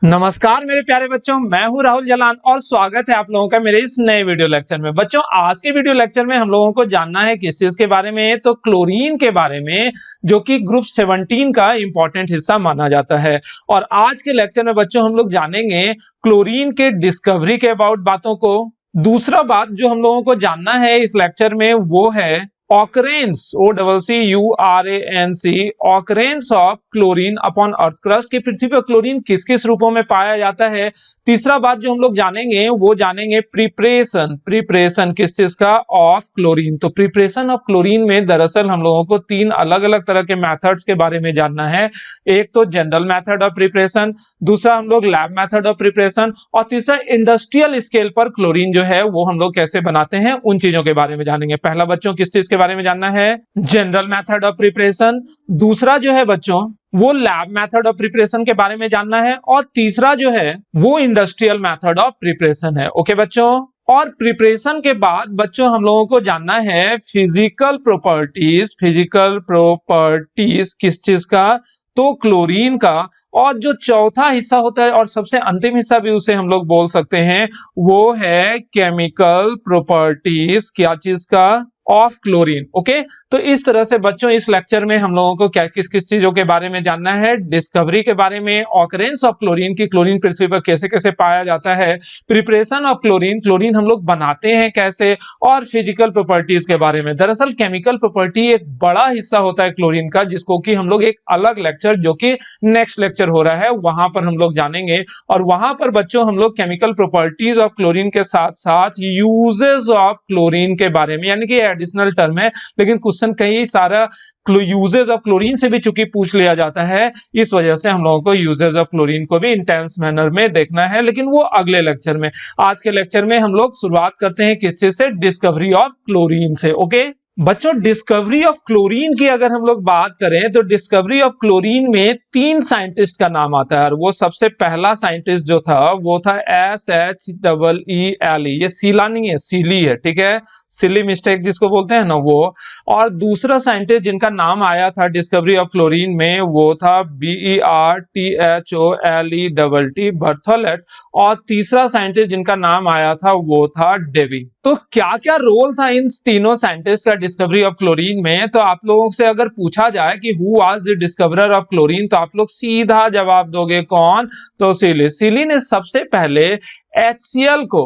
नमस्कार मेरे प्यारे बच्चों, मैं हूं राहुल जलान और स्वागत है आप लोगों का मेरे इस नए वीडियो लेक्चर में। बच्चों, आज के वीडियो लेक्चर में हम लोगों को जानना है किस चीज के बारे में, तो क्लोरीन के बारे में, जो कि ग्रुप 17 का इंपॉर्टेंट हिस्सा माना जाता है। और आज के लेक्चर में बच्चों हम लोग जानेंगे क्लोरीन के डिस्कवरी के अबाउट बातों को। दूसरा बात जो हम लोगों को जानना है इस लेक्चर में वो है occurrence, OCCURANC, occurrence of chlorine upon earth crust, कि पृथ्वी पर क्लोरीन किस किस रूपों में पाया जाता है। तीसरा बात जो हम लोग जानेंगे वो जानेंगे प्रिपरेशन किस चीज का, ऑफ क्लोरीन। तो प्रिपरेशन ऑफ क्लोरीन में दरअसल हम लोगों को तीन अलग अलग तरह के मेथड्स के बारे में जानना है। एक तो जनरल मेथड ऑफ प्रिपरेशन, दूसरा हम लोग लैब मेथड ऑफ प्रिपरेशन, और तीसरा इंडस्ट्रियल स्केल पर क्लोरीन जो है वो हम लोग कैसे बनाते हैं, उन चीजों के बारे में जानेंगे। पहला बच्चों किस चीज के बारे में जानना है, जनरल मेथड ऑफ प्रिपरेशन। दूसरा जो है बच्चों वो लैब मेथड ऑफ प्रिपरेशन के बारे में जानना है, और तीसरा जो है वो इंडस्ट्रियल मेथड ऑफ प्रिपरेशन है। ओके बच्चों, और प्रिपरेशन के बाद बच्चों हम लोगों को जानना है फिजिकल प्रॉपर्टीज किस चीज का, तो क्लोरीन का। और जो चौथा हिस्सा होता है और सबसे अंतिम हिस्सा भी उसे हम लोग बोल सकते हैं, वो है केमिकल प्रॉपर्टीज क्या चीज का, ऑफ क्लोरीन। ओके, तो इस तरह से बच्चों इस लेक्चर में हम लोगों को क्या किस किस चीजों के बारे में जानना है, डिस्कवरी के बारे में, ऑकरेंस ऑफ क्लोरीन की क्लोरीन पृथ्वी पर कैसे कैसे पाया जाता है, प्रिपरेशन ऑफ क्लोरीन, क्लोरीन हम लोग बनाते हैं कैसे, और फिजिकल प्रॉपर्टीज के बारे में। दरअसल केमिकल प्रॉपर्टी एक बड़ा हिस्सा होता है क्लोरीन का, जिसको कि हम लोग एक अलग लेक्चर जो कि नेक्स्ट लेक्चर हो रहा है वहां पर हम लोग जानेंगे। और वहां पर बच्चों हम लोग केमिकल प्रॉपर्टीज ऑफ क्लोरीन के साथ साथ यूजेस ऑफ क्लोरीन के बारे में, यानी कि एडिशनल टर्म है लेकिन क्वेश्चन कई सारा यूजेस ऑफ क्लोरीन से भी चूंकि पूछ लिया जाता है, इस वजह से हम लोगों को यूजेस ऑफ क्लोरीन को भी इंटेंस मैनर में देखना है, लेकिन वो अगले लेक्चर में। आज के लेक्चर में हम लोग शुरुआत करते हैं किस चीज से, डिस्कवरी ऑफ क्लोरीन से। ओके बच्चों, डिस्कवरी ऑफ क्लोरीन की अगर हम लोग बात करें तो डिस्कवरी ऑफ क्लोरीन में तीन साइंटिस्ट का नाम आता है। और वो सबसे पहला साइंटिस्ट जो था वो था SHEELE, ये सीला नहीं है, सीली है, ठीक है, सिली मिस्टेक जिसको बोलते हैं ना वो। और दूसरा साइंटिस्ट जिनका नाम आया था डिस्कवरी ऑफ क्लोरीन में वो था BERTHOLET, बर्थोलेट। और तीसरा साइंटिस्ट जिनका नाम आया था वो था डेवी। तो क्या क्या रोल था इन तीनों साइंटिस्ट का डिस्कवरी ऑफ क्लोरीन में, तो आप लोगों से अगर पूछा जाए कि who was the discoverer of chlorine, तो आप लोग सीधा जवाब दोगे कौन, तो सीली। सीली ने सबसे पहले HCl को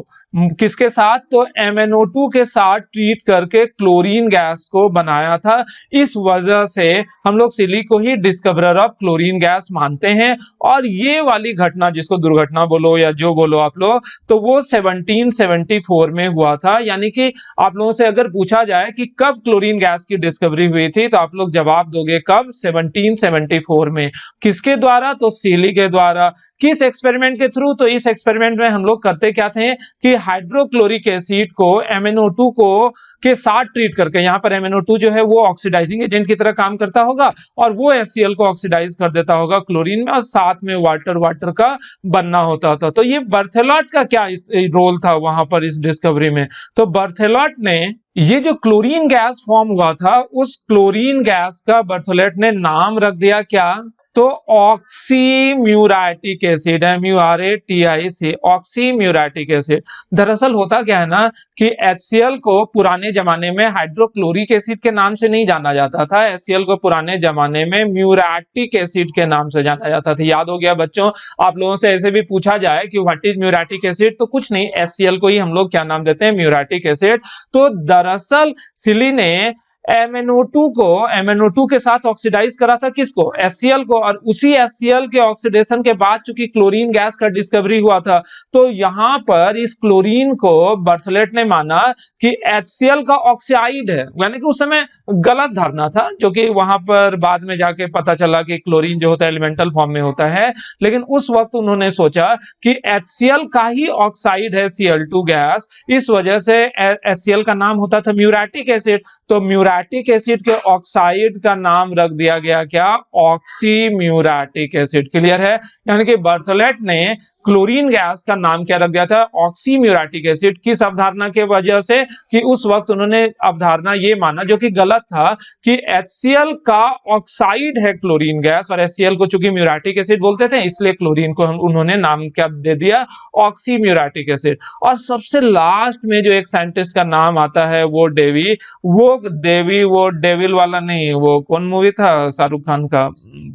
किसके साथ, तो MnO2 के साथ ट्रीट करके क्लोरीन गैस को बनाया था। इस वजह से हम लोग सिली को ही डिस्कवरर ऑफ क्लोरीन गैस मानते हैं। और ये वाली घटना, जिसको दुर्घटना बोलो या जो बोलो आप लोग, तो वो 1774 में हुआ था। यानी कि आप लोगों से अगर पूछा जाए कि कब क्लोरीन गैस की डिस्कवरी हुई थी, तो आप लोग जवाब दोगे कब, 1774 में। किसके द्वारा, तो सिली के द्वारा। किस एक्सपेरिमेंट के थ्रू, तो इस एक्सपेरिमेंट में हम लोग करते क्या थे कि हाइड्रोक्लोरिक एसिड को MnO2 को के साथ ट्रीट करके, यहां पर MnO2 जो है वो ऑक्सीडाइजिंग एजेंट की तरह काम करता होगा और वो HCl को ऑक्सीडाइज कर देता होगा क्लोरीन में, और साथ में वाटर का बनना होता था। तो ये बर्थेलॉट का क्या रोल था वहां पर इस डिस्कवरी में, तो बर्थेलॉट ने ये जो क्लोरीन गैस फॉर्म हुआ था, उस क्लोरीन गैस का बर्थेलॉट ने नाम रख दिया क्या, तो ऑक्सीम्यूराटिक एसिड, MURATIC, ऑक्सीम्यूराटिक एसिड। दरअसल होता क्या है ना कि HCl को पुराने जमाने में हाइड्रोक्लोरिक एसिड के नाम से नहीं जाना जाता था, HCl को पुराने जमाने में म्यूराटिक एसिड के नाम से जाना जाता था। याद हो गया बच्चों, आप लोगों से ऐसे भी पूछा जाए कि व्हाट इज म्यूराटिक एसिड, तो कुछ नहीं, HCl को ही हम लोग क्या नाम देते हैं, म्यूराटिक एसिड। तो दरअसल सिली ने MnO2 के साथ ऑक्सीडाइज करा था, किसको, HCl को। और उसी HCl के ऑक्सीडेशन के बाद चूंकि क्लोरीन गैस का डिस्कवरी हुआ था, तो यहां पर इस क्लोरीन को बर्थेलॉट ने माना कि HCl का ऑक्साइड है। यानी कि उस समय गलत धारणा था, जो कि वहां पर बाद में जाके पता चला कि क्लोरीन जो होता है एलिमेंटल फॉर्म में होता है, लेकिन उस वक्त उन्होंने सोचा कि HCl का ही ऑक्साइड है Cl2 गैस, इस वजह से HCl का नाम होता था म्यूराटिक एसिड। तो म्यूराटिक म्यूरेटिक एसिड के ऑक्साइड का नाम रख दिया गया क्या? ऑक्सीम्यूरेटिक एसिड। क्लियर है? यानी कि बर्थोलेट ने क्लोरीन गैस का नाम क्या रख दिया था? ऑक्सीम्यूरेटिक एसिड। किस अवधारणा के वजह से? कि उस वक्त उन्होंने अवधारणा ये माना, जो कि गलत था, कि HCl का ऑक्साइड है क्लोरीन गैस, और HCl को चूंकि म्यूरेटिक एसिड बोलते थे, इसलिए क्लोरीन को उन्होंने नाम क्या दे दिया? ऑक्सीम्यूरेटिक एसिड। और सबसे लास्ट में जो एक साइंटिस्ट का नाम आता है वो डेवी, वो डेविल वाला नहीं, वो कौन मूवी था शाहरुख खान का,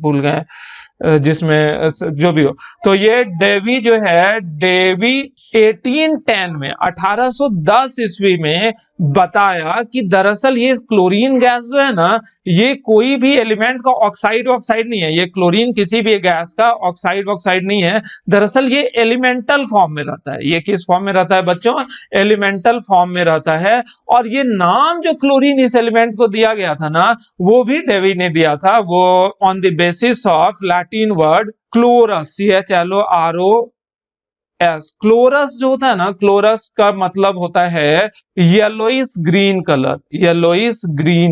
भूल गए, जिसमें जो भी हो। तो ये डेवी जो है, डेवी 1810 में 1810 ईस्वी में बताया कि दरअसल ये क्लोरीन गैस जो है ना, ये कोई भी एलिमेंट का ऑक्साइड नहीं है, ये क्लोरीन किसी भी गैस का ऑक्साइड नहीं है, दरअसल ये एलिमेंटल फॉर्म में रहता है। ये किस फॉर्म में रहता है बच्चों? एलिमेंटल फॉर्म में रहता है। और ये नाम जो क्लोरीन इस एलिमेंट को दिया गया था ना, वो भी डेवी ने दिया था, वो on the basis of Latin word chlorous, CHLOROS। Chlorous जो होता है ना, क्लोरस का मतलब होता है येलोइस ग्रीन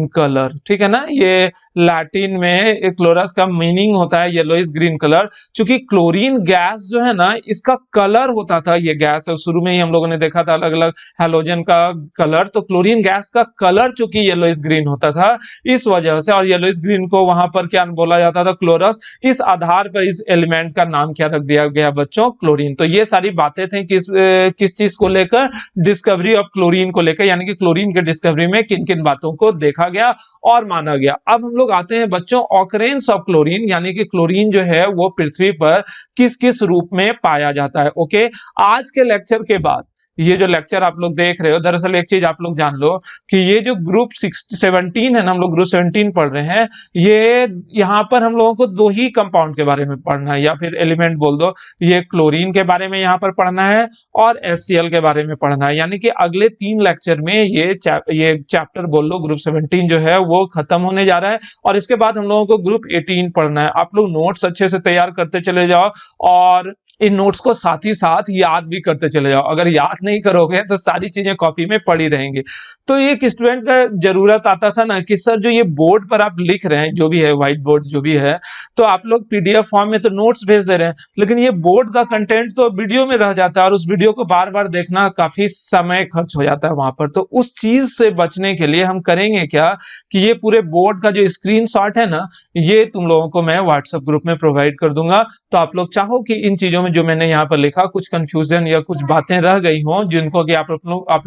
कलर, ठीक है ना? ये लैटिन में क्लोरस का मीनिंग होता है येलोइस ग्रीन कलर। क्योंकि क्लोरीन गैस जो है ना, इसका कलर होता था, ये गैस है, शुरू में ही हम लोगों ने देखा था अलग अलग हैलोजन का कलर, तो क्लोरीन गैस का कलर चूंकि येलोइस ग्रीन होता था, इस वजह से, और येलोइस ग्रीन को वहां पर क्या बोला जाता था? क्लोरस। इस आधार पर इस एलिमेंट का नाम क्या रख दिया गया बच्चों? क्लोरीन। तो ये सारी बातें थी किस चीज को लेकर? डिस्कवरी ऑफ क्लोरीन को लेकर, यानी कि क्लोरीन के डिस्कवरी में किन किन बातों को देखा गया और माना गया। अब हम लोग आते हैं बच्चों ऑकरेंस ऑफ क्लोरीन, यानी कि क्लोरीन जो है वो पृथ्वी पर किस किस रूप में पाया जाता है। ओके, आज के लेक्चर के बाद, ये जो लेक्चर आप लोग देख रहे हो, दरअसल एक चीज आप लोग जान लो कि ये जो ग्रुप 17 है ना, हम लोग ग्रुप 17 पढ़ रहे हैं, ये यहाँ पर हम लोगों को दो ही कंपाउंड के बारे में पढ़ना है, या फिर एलिमेंट बोल दो। ये क्लोरीन के बारे में यहाँ पर पढ़ना है और HCl के बारे में पढ़ना है। यानी कि अगले 3 लेक्चर में ये चैप्टर बोल लो, ग्रुप 17 जो है वो खत्म होने जा रहा है, और इसके बाद हम लोगों को ग्रुप 18 पढ़ना है। आप लोग नोट्स अच्छे से तैयार करते चले जाओ, और इन नोट्स को साथ ही साथ याद भी करते चले जाओ। अगर याद नहीं करोगे तो सारी चीजें कॉपी में पड़ी रहेंगी। तो एक स्टूडेंट का जरूरत आता था ना कि सर जो ये बोर्ड पर आप लिख रहे हैं, जो भी है व्हाइट बोर्ड जो भी है, तो आप लोग PDF फॉर्म में तो नोट्स भेज दे रहे हैं, लेकिन ये बोर्ड का कंटेंट तो वीडियो में रह जाता है, और उस वीडियो को बार बार देखना काफी समय खर्च हो जाता है वहां पर। तो उस चीज से बचने के लिए हम करेंगे क्या कि ये पूरे बोर्ड का जो स्क्रीनशॉट है ना, ये तुम लोगों को मैं व्हाट्सएप ग्रुप में प्रोवाइड कर दूंगा। तो आप लोग चाहो कि इन चीजों में जो मैंने यहाँ पर लिखा, कुछ कंफ्यूजन या कुछ बातें रह गई हो जिनको कि आप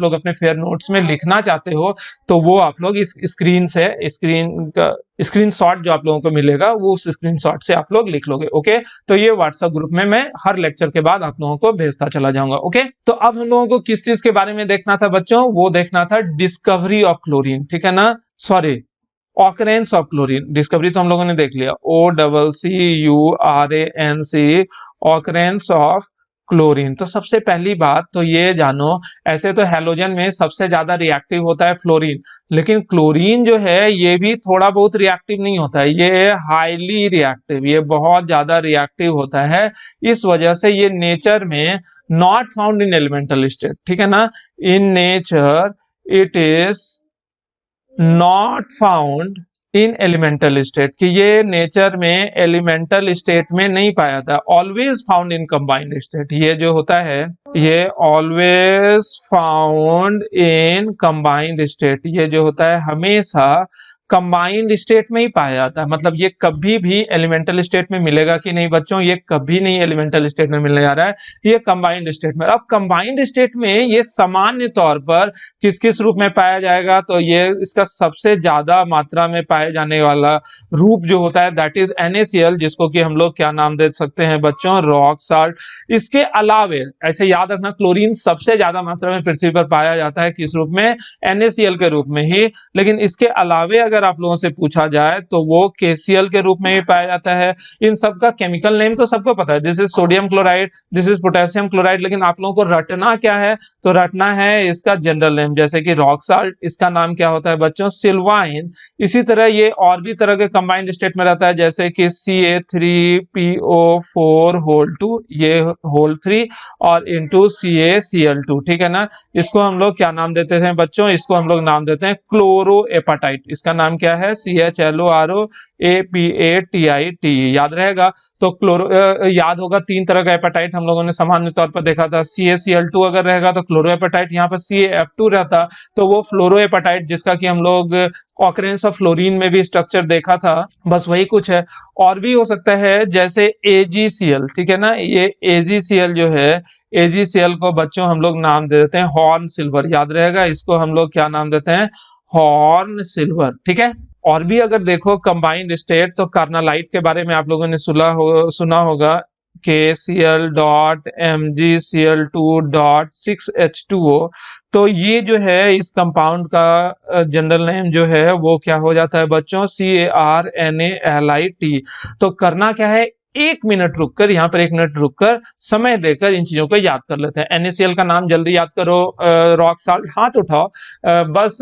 लोग अपने फेयर नोट्स में लिखना चाहते हो, तो वो आप लोग इस स्क्रीनशॉट जो आप लोगों को मिलेगा, वो उस स्क्रीनशॉट से आप लोग लिख लोगे। ओके, तो ये व्हाट्सएप ग्रुप में मैं हर लेक्चर के बाद आप लोगों को भेजता चला जाऊंगा। ओके, तो अब हम लोगों को किस चीज के बारे में देखना था बच्चों? वो देखना था डिस्कवरी ऑफ क्लोरीन, ठीक है ना? Sorry, occurrence of chlorine. Discovery तो हम लोगों ने देख लिया, OCCURANC, ऑकरेंस ऑफ क्लोरीन। तो सबसे पहली बात तो ये जानो, ऐसे तो हैलोजन में सबसे ज्यादा रिएक्टिव होता है फ्लोरीन, लेकिन क्लोरीन जो है ये भी थोड़ा बहुत रिएक्टिव नहीं होता है, ये हाईली रिएक्टिव, ये बहुत ज्यादा रिएक्टिव होता है। इस वजह से ये नेचर में not found in elemental state, ठीक है ना? In nature it is not found in elemental state, कि ये नेचर में एलिमेंटल स्टेट में नहीं पाया था। Always found in combined state, ये जो होता है ये always found in combined state, ये जो होता है हमेशा कंबाइंड स्टेट में ही पाया जाता है। मतलब ये कभी भी एलिमेंटल स्टेट में मिलेगा कि नहीं बच्चों? ये कभी नहीं एलिमेंटल स्टेट में मिलने जा रहा है, ये कंबाइंड स्टेट में। अब कंबाइंड स्टेट में ये सामान्य तौर पर किस किस रूप में पाया जाएगा? तो ये इसका सबसे ज्यादा मात्रा में पाए जाने वाला रूप जो होता है दैट इज NaCl, जिसको कि हम लोग क्या नाम दे सकते हैं बच्चों? Rock salt. इसके अलावे ऐसे याद रखना, क्लोरीन सबसे ज्यादा मात्रा में पृथ्वी पर पाया जाता है किस रूप में? NaCl के रूप में ही। लेकिन इसके अलावे अगर अगर आप लोगों से पूछा जाए तो वो KCl के रूप में भी पाया जाता है। इन सब का केमिकल नेम तो सबको पता है, this is sodium chloride, this is potassium chloride, लेकिन आप लोगों को रटना क्या है, तो रटना है इसका जनरल नेम, जैसे कि रॉक साल्ट, इसका नाम क्या होता है बच्चों, सिल्वाइन। इसी तरह ये और भी तरह के कंबाइंड स्टेट में रहता है, जैसे कि Ca3PO4 होल 2, ये होल 3 और इंटू CaCl2, ठीक है ना। इसको हम लोग क्या नाम देते हैं बच्चों, इसको हम लोग नाम देते हैं क्लोरोएपाटाइट। इसका नाम क्या है, CHLOROAPATIT, याद रहेगा। तो याद होगा 3 तरह का एपाटाइट हम लोगों ने सामान्य तौर पर देखा था। CaCl2 अगर रहेगा तो क्लोरोएपाटाइट, यहाँ पर CaF2 रहता तो वो फ्लोरोएपाटाइट, जिसका कि हम लोग ऑकरेंस ऑफ फ्लोरीन में भी स्ट्रक्चर देखा था, बस वही कुछ है। और भी हो सकता है जैसे AgCl, ठीक है ना। ये AgCl जो है, AgCl को बच्चों हम लोग नाम दे देते हैं हॉर्न सिल्वर, याद रहेगा। इसको हम लोग क्या नाम देते हैं, हॉर्न सिल्वर, ठीक है। और भी अगर देखो कंबाइंड स्टेट, तो कार्नालाइट के बारे में आप लोगों ने सुना होगा, KCl.MgCl2.6H2O। तो ये जो है इस कंपाउंड का जनरल नेम जो है वो क्या हो जाता है बच्चों, CARNALIT। तो करना क्या है, 1 मिनट रुककर, यहाँ पर 1 मिनट रुककर समय देकर इन चीजों को याद कर लेते हैं। NaCl का नाम जल्दी याद करो, रॉक साल्ट, हाथ उठाओ, बस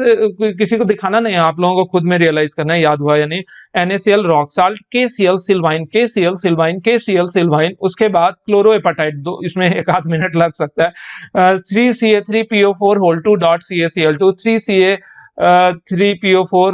किसी को दिखाना नहीं है, आप लोगों को खुद में रियलाइज करना है याद हुआ या नहीं। NaCl rock salt, KCl सिल्वाइन, KCl सिल्वाइन, KCl सिल्वाइन, उसके बाद क्लोरोएपाटाइट, दो इसमें 1 आध मिनट लग सकता है, 3Ca3PO4 whole 2 dot CaCl2, 3PO4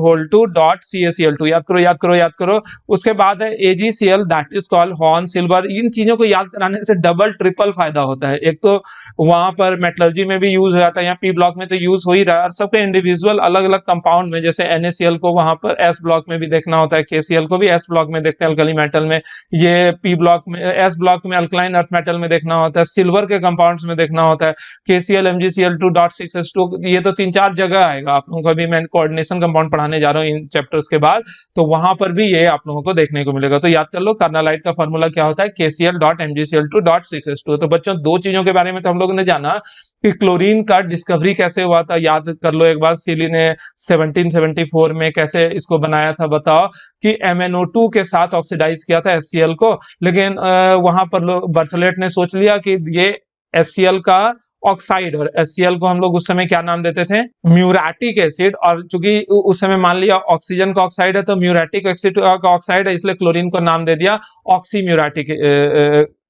whole 2 dot CaCl2, याद करो याद करो याद करो। उसके बाद है AgCl, that is called horn silver. इन चीजों को याद कराने से डबल ट्रिपल फायदा होता है, एक तो वहां पर मेटलर्जी में भी यूज हो जाता है, यहाँ P ब्लॉक में तो यूज हो ही रहा है, और सबके इंडिविजुअल अलग अलग कंपाउंड में, जैसे NaCl को वहां पर S ब्लॉक में भी देखना होता है, KCl को भी S ब्लॉक में देखते हैं अल्कली मेटल में, ये P ब्लॉक में, S ब्लॉक में अल्कलाइन अर्थ मेटल में देखना होता है, सिल्वर के कंपाउंड्स में देखना होता है, KCl MgCl2.6H2, ये तो 3-4 जगह आएगा। आप लोगों को अभी मैं कोऑर्डिनेशन कंपाउंड पढ़ाने जा रहा हूँ इन चैप्टर्स के बाद, तो वहां पर भी ये आप लोगों को देखने को मिलेगा। तो याद कर लो, कार्नालाइट का फार्मूला क्या होता है, KCl.MgCl2.6H2। तो बच्चों 2 चीजों के बारे में तो हम लोगों ने जाना कि क्लोरीन का डिस्कवरी कैसे हुआ था, याद कर लो एक बार, सीली ने 1774 में कैसे इसको बनाया था, बताओ कि MnO2 के साथ ऑक्सीडाइज किया था HCl को, लेकिन वहां पर बर्थलेट ने सोच लिया कि ये HCl का ऑक्साइड, और HCl को हम लोग उस समय क्या नाम देते थे, म्यूरेटिक एसिड, और चूंकि उस समय मान लिया ऑक्सीजन का ऑक्साइड है तो म्यूरेटिक एसिड का ऑक्साइड है, इसलिए क्लोरीन को नाम दे दिया ऑक्सीम्यूरेटिक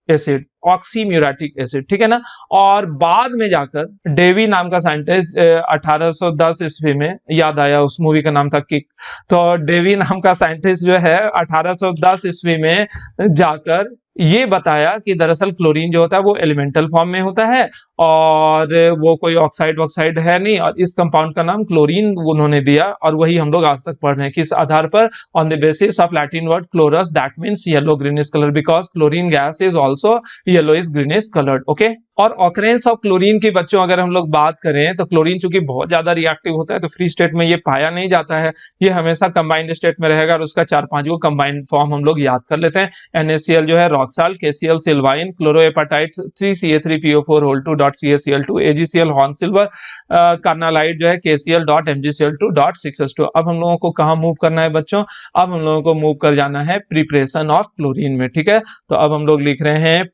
एसिड, ऑक्सीम्यूरेटिक एसिड, ठीक है ना। और बाद में जाकर डेवी नाम का साइंटिस्ट 1810 ईस्वी में, याद आया उस मूवी का नाम था किक, तो डेवी नाम का साइंटिस्ट जो है 1810 ईस्वी में जाकर ये बताया कि दरअसल क्लोरीन जो होता है वो एलिमेंटल फॉर्म में होता है और वो कोई ऑक्साइड वॉक्साइड है नहीं, और इस कंपाउंड का नाम क्लोरीन उन्होंने दिया, और वही हम लोग आज तक पढ़ रहे हैं। किस आधार पर, on the basis of Latin word chlorous, that means yellow greenish colour, because chlorine gas is also yellowish greenish coloured, okay. और ऑकरेंस ऑफ क्लोरीन की बच्चों अगर हम लोग बात करें तो क्लोरीन चूंकि बहुत ज्यादा रिएक्टिव होता है तो फ्री स्टेट में ये पाया नहीं जाता है, ये हमेशा कंबाइंड स्टेट में रहेगा, और उसका 4-5 को कंबाइंड फॉर्म हम लोग याद कर लेते हैं। NaCl जो है rock salt, KCl sylvine, chlorapatite 3Ca3PO4 whole 2 dot CaCl2, AgCl horn silver, carnallite जो है KCl.MgCl2.6H2। अब हम लोगों को कहाँ मूव करना है बच्चों, अब हम लोगों को मूव कर जाना है प्रिपरेशन ऑफ क्लोरीन में, ठीक है। तो अब हम लोग लिख रहे हैं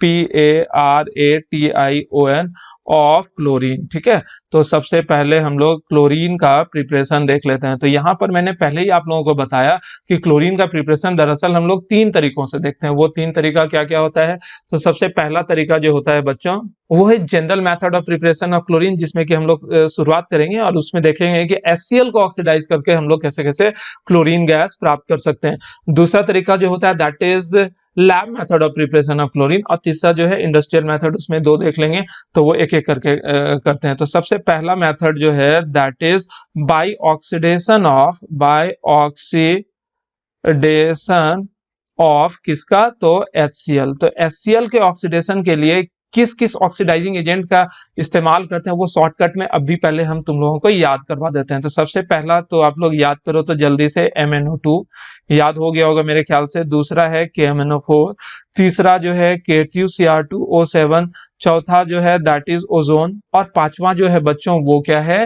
PARATION ऑफ क्लोरीन, ठीक है। तो सबसे पहले हम लोग क्लोरीन का प्रिपरेशन देख लेते हैं। तो यहाँ पर मैंने पहले ही आप लोगों को बताया कि क्लोरीन का प्रिपरेशन दरअसल हम लोग 3 तरीकों से देखते हैं। वो 3 तरीका क्या क्या होता है, तो सबसे पहला तरीका जो होता है बच्चों वो है general method of preparation of chlorine, जिसमें कि हम लोग शुरुआत करेंगे और उसमें देखेंगे कि HCl को ऑक्सीडाइज करके हम लोग कैसे कैसे क्लोरीन गैस प्राप्त कर सकते हैं। दूसरा तरीका जो होता है that is lab method of preparation of chlorine, और तीसरा जो है इंडस्ट्रियल मेथड, उसमें 2 देख लेंगे, तो वो एक एक करके करते हैं। तो सबसे पहला मेथड जो है that is by oxidation of किसका, तो HCl। तो HCl के ऑक्सीडेशन के लिए किस किस ऑक्सीडाइजिंग एजेंट का इस्तेमाल करते हैं वो शॉर्टकट में अभी पहले हम तुम लोगों को याद करवा देते हैं। तो सबसे पहला तो आप लोग याद करो तो जल्दी से MnO2 याद हो गया होगा मेरे ख्याल से, दूसरा है KMnO4, तीसरा जो है K2Cr2O7, चौथा जो है दैट इज ओजोन, और पांचवा जो है बच्चों वो क्या है,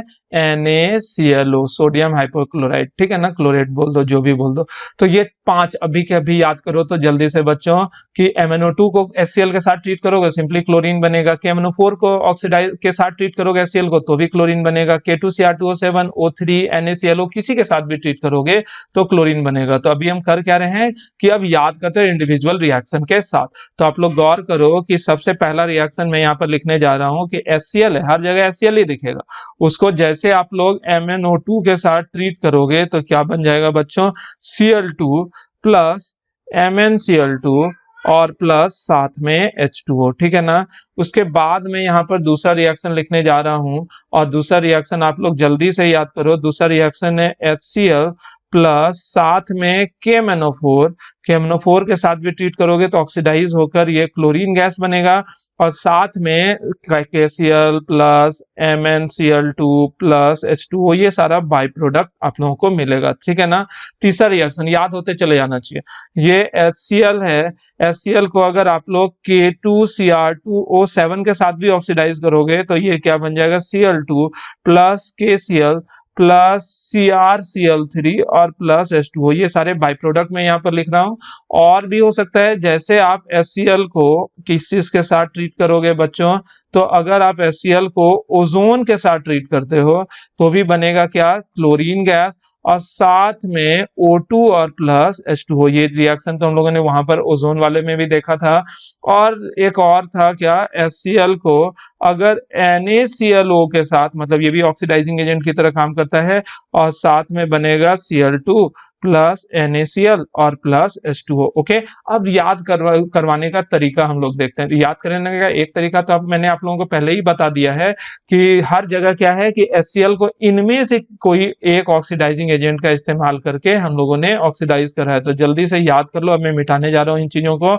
NaClO, सोडियम हाइपोक्लोराइड, ठीक है ना, क्लोराइड बोल दो, जो भी बोल दो। तो ये 5 अभी के अभी याद करो तो जल्दी से बच्चों कि MnO2 को HCl के साथ ट्रीट करोगे सिंपली क्लोरीन बनेगा, KMnO4 को ऑक्सीडाइज के साथ ट्रीट करोगे HCl को तो भी क्लोरीन बनेगा, K2Cr2O7 O3 NaClO किसी के साथ भी ट्रीट करोगे तो क्लोरीन बनेगा। तो अभी हम कर क्या रहे हैं कि अब याद करते हैं इंडिविजुअल रिएक्शन के साथ। तो आप लोग गौर करो कि सबसे पहला रिएक्शन मैं यहाँ पर लिखने जा रहा हूं कि HCl है, हर जगह HCl ही दिखेगा, उसको जैसे आप लोग MnO2 के साथ ट्रीट करोगे तो क्या बन जाएगा बच्चों, Cl2 प्लस MnCl2 और प्लस साथ में H2O, ठीक है ना। उसके बाद में यहाँ पर दूसरा रिएक्शन लिखने जा रहा हूं, और दूसरा रिएक्शन आप लोग जल्दी से याद करो, दूसरा रिएक्शन है HCl प्लस साथ में KMnO4, KMnO4 के साथ भी ट्रीट करोगे तो ऑक्सीडाइज होकर ये क्लोरीन गैस बनेगा, और साथ में KCl plus MnCl2 plus H2O, ये सारा बाई प्रोडक्ट आप लोगों को मिलेगा, ठीक है ना। तीसरा रिएक्शन याद होते चले जाना चाहिए, ये HCl है, HCl को अगर आप लोग K2Cr2O7 के साथ भी ऑक्सीडाइज करोगे तो ये क्या बन जाएगा, Cl2 plus KCl plus CrCl3 और प्लस H2O, ये सारे बाई प्रोडक्ट में यहाँ पर लिख रहा हूं। और भी हो सकता है, जैसे आप HCl को किस चीज के साथ ट्रीट करोगे बच्चों, तो अगर आप HCl को ओजोन के साथ ट्रीट करते हो तो भी बनेगा क्या, क्लोरीन गैस, और साथ में O2 और प्लस H2O। ये रिएक्शन तो हम लोगों ने वहां पर ओजोन वाले में भी देखा था। और एक और था क्या, HCl को अगर NaClO के साथ, मतलब ये भी ऑक्सीडाइजिंग एजेंट की तरह काम करता है, और साथ में बनेगा Cl2 प्लस NaCl और प्लस H2O। ओके, अब याद करवाने का तरीका हम लोग देखते हैं। याद करने का एक तरीका तो अब मैंने आप लोगों को पहले ही बता दिया है कि हर जगह क्या है कि HCl को इनमें से कोई एक ऑक्सीडाइजिंग एजेंट का इस्तेमाल करके हम लोगों ने ऑक्सीडाइज करा है। तो जल्दी से याद कर लो, अब मैं मिटाने जा रहा हूं इन चीजों को।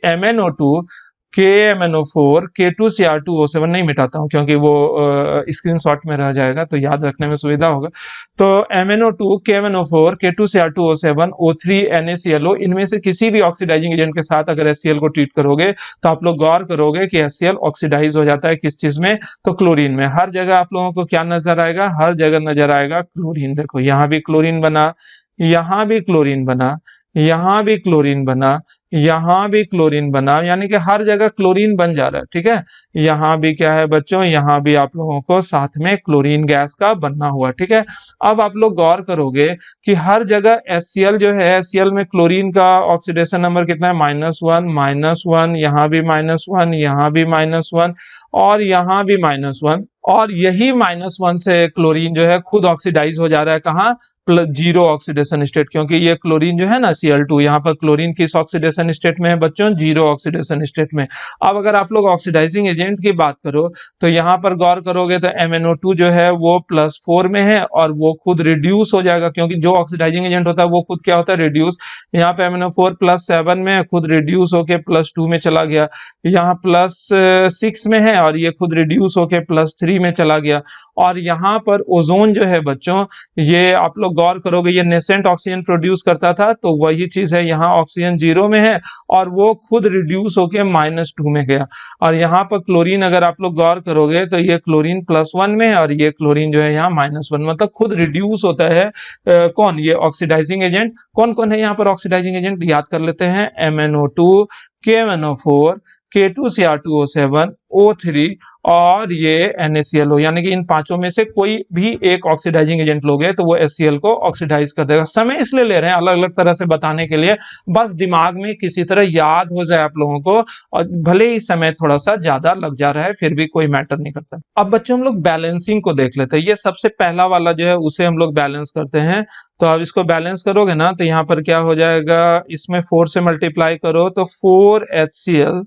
MnO2, KMnO4, K2Cr2O7 नहीं मिटाता हूं क्योंकि वो स्क्रीनशॉट में रह जाएगा, तो याद रखने में सुविधा होगा। तो MnO2, KMnO4, K2Cr2O7, O3 NaClO, इनमें से किसी भी ऑक्सीडाइजिंग एजेंट के साथ अगर HCl को ट्रीट करोगे तो आप लोग गौर करोगे कि HCl ऑक्सीडाइज हो जाता है किस चीज में, तो क्लोरीन में। हर जगह आप लोगों को क्या नजर आएगा, हर जगह नजर आएगा क्लोरीन। देखो यहाँ भी क्लोरीन बना, यहाँ भी क्लोरीन बना, यहाँ भी क्लोरीन बना, यहाँ भी क्लोरीन बना, यानी कि हर जगह क्लोरीन बन जा रहा है, ठीक है। यहाँ भी क्या है बच्चों, यहाँ भी आप लोगों को साथ में क्लोरीन गैस का बनना हुआ, ठीक है। अब आप लोग गौर करोगे कि हर जगह HCl जो है, HCl में क्लोरीन का ऑक्सीडेशन नंबर कितना है, -1, यहाँ भी -1, यहाँ भी -1, और यहाँ भी -1, और यही -1 से क्लोरीन जो है खुद ऑक्सीडाइज हो जा रहा है, कहाँ, जीरो ऑक्सीडेशन स्टेट, क्योंकि ये क्लोरीन जो है ना Cl2, यहाँ पर क्लोरीन किस ऑक्सीडेशन स्टेट में है बच्चों, जीरो ऑक्सीडेशन स्टेट में। अब अगर आप लोग ऑक्सीडाइजिंग एजेंट की बात करो तो यहाँ पर गौर करोगे तो MnO2 जो है वो +4 में है, और वो खुद रिड्यूस हो जाएगा, क्योंकि जो ऑक्सीडाइजिंग एजेंट होता है वो खुद क्या होता है, रिड्यूस। यहाँ पे MnO4 +7 में है, खुद रिड्यूस होके +2 में चला गया। यहाँ +6 में है और ये खुद रिड्यूस होके +3 में चला गया। और यहाँ पर ओजोन जो है बच्चों, ये आप लोग गौर करोगे ये नेसेंट ऑक्सीजन प्रोड्यूस करता था, तो वही चीज है, यहाँ ऑक्सीजन 0 में है और वो खुद रिड्यूस होके -2 में गया। और यहाँ पर क्लोरीन अगर आप लोग गौर करोगे तो ये क्लोरीन +1 में है और ये क्लोरीन जो है यहाँ -1, मतलब खुद रिड्यूस होता है। कौन, ये ऑक्सीडाइजिंग एजेंट। कौन कौन है यहाँ पर ऑक्सीडाइजिंग एजेंट, याद कर लेते हैं, MnO2, KMnO4, K2Cr2O7, O3 और ये NaClO, यानी कि इन पांचों में से कोई भी एक ऑक्सीडाइजिंग एजेंट लोगे तो वो HCl को ऑक्सीडाइज कर देगा। समय इसलिए ले रहे हैं अलग अलग तरह से बताने के लिए, बस दिमाग में किसी तरह याद हो जाए आप लोगों को, और भले ही समय थोड़ा सा ज्यादा लग जा रहा है फिर भी कोई मैटर नहीं करता। अब बच्चों हम लोग बैलेंसिंग को देख लेते हैं। ये सबसे पहला वाला जो है उसे हम लोग बैलेंस करते हैं। तो अब इसको बैलेंस करोगे ना तो यहाँ पर क्या हो जाएगा, इसमें 4 से मल्टीप्लाई करो तो 4HCl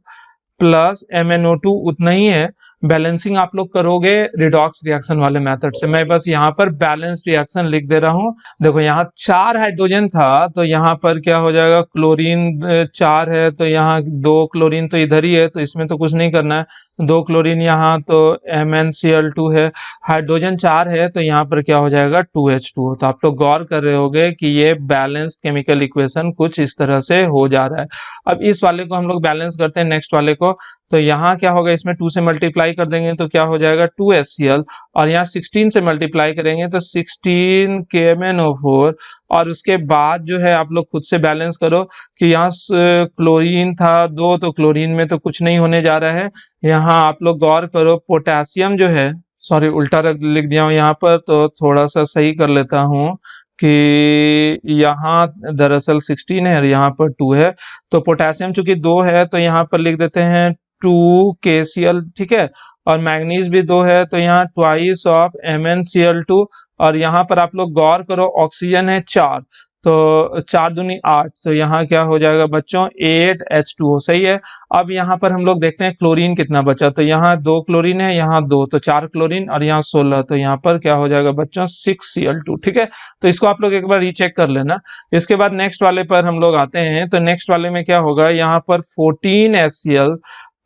प्लस MnO2 उतना ही है, बैलेंसिंग आप लोग करोगे रिडॉक्स रिएक्शन वाले मेथड से। मैं बस यहाँ पर बैलेंस रिएक्शन लिख दे रहा हूँ। देखो यहाँ 4 हाइड्रोजन था, तो यहाँ पर क्या हो जाएगा, क्लोरीन 4 है तो यहाँ 2 क्लोरीन तो इधर ही है, तो इसमें तो कुछ नहीं करना है। 2 क्लोरीन यहाँ तो MnCl2 है। हाइड्रोजन 4 है तो यहाँ पर क्या हो जाएगा 2H2O। तो आप लोग गौर कर रहे होगे कि ये बैलेंस केमिकल इक्वेशन कुछ इस तरह से हो जा रहा है। अब इस वाले को हम लोग बैलेंस करते हैं नेक्स्ट वाले को। तो यहाँ क्या होगा, इसमें 2 से मल्टीप्लाई कर देंगे तो क्या हो जाएगा 2HCl, और यहाँ 16 से मल्टीप्लाई करेंगे तो 16 KMnO4। और उसके बाद जो है आप लोग खुद से बैलेंस करो कि यहाँ क्लोरीन था 2, तो क्लोरीन में तो कुछ नहीं होने जा रहा है। यहाँ आप लोग गौर करो पोटेशियम जो है, सॉरी उल्टा लिख दिया हूँ यहाँ पर, तो थोड़ा सा सही कर लेता हूँ कि यहाँ दरअसल 16 है और यहाँ पर 2 है। तो पोटेशियम चूंकि 2 है तो यहाँ पर लिख देते हैं 2KCl, ठीक है। और मैग्नीज भी 2 है तो यहाँ ट्वाइस ऑफ MnCl2। और यहाँ पर आप लोग गौर करो ऑक्सीजन है 4, तो 4 दूनी 8, तो यहाँ क्या हो जाएगा बच्चों 8H2O, सही है। अब यहाँ पर हम लोग देखते हैं क्लोरीन कितना बचा, तो यहाँ 2 क्लोरीन है, यहाँ 2, तो 4 क्लोरीन, और यहाँ 16, तो यहाँ पर क्या हो जाएगा बच्चों 6Cl2, ठीक है। तो इसको आप लोग एक बार रीचेक कर लेना। इसके बाद नेक्स्ट वाले पर हम लोग आते हैं, तो नेक्स्ट वाले में क्या होगा, यहाँ पर 14HCl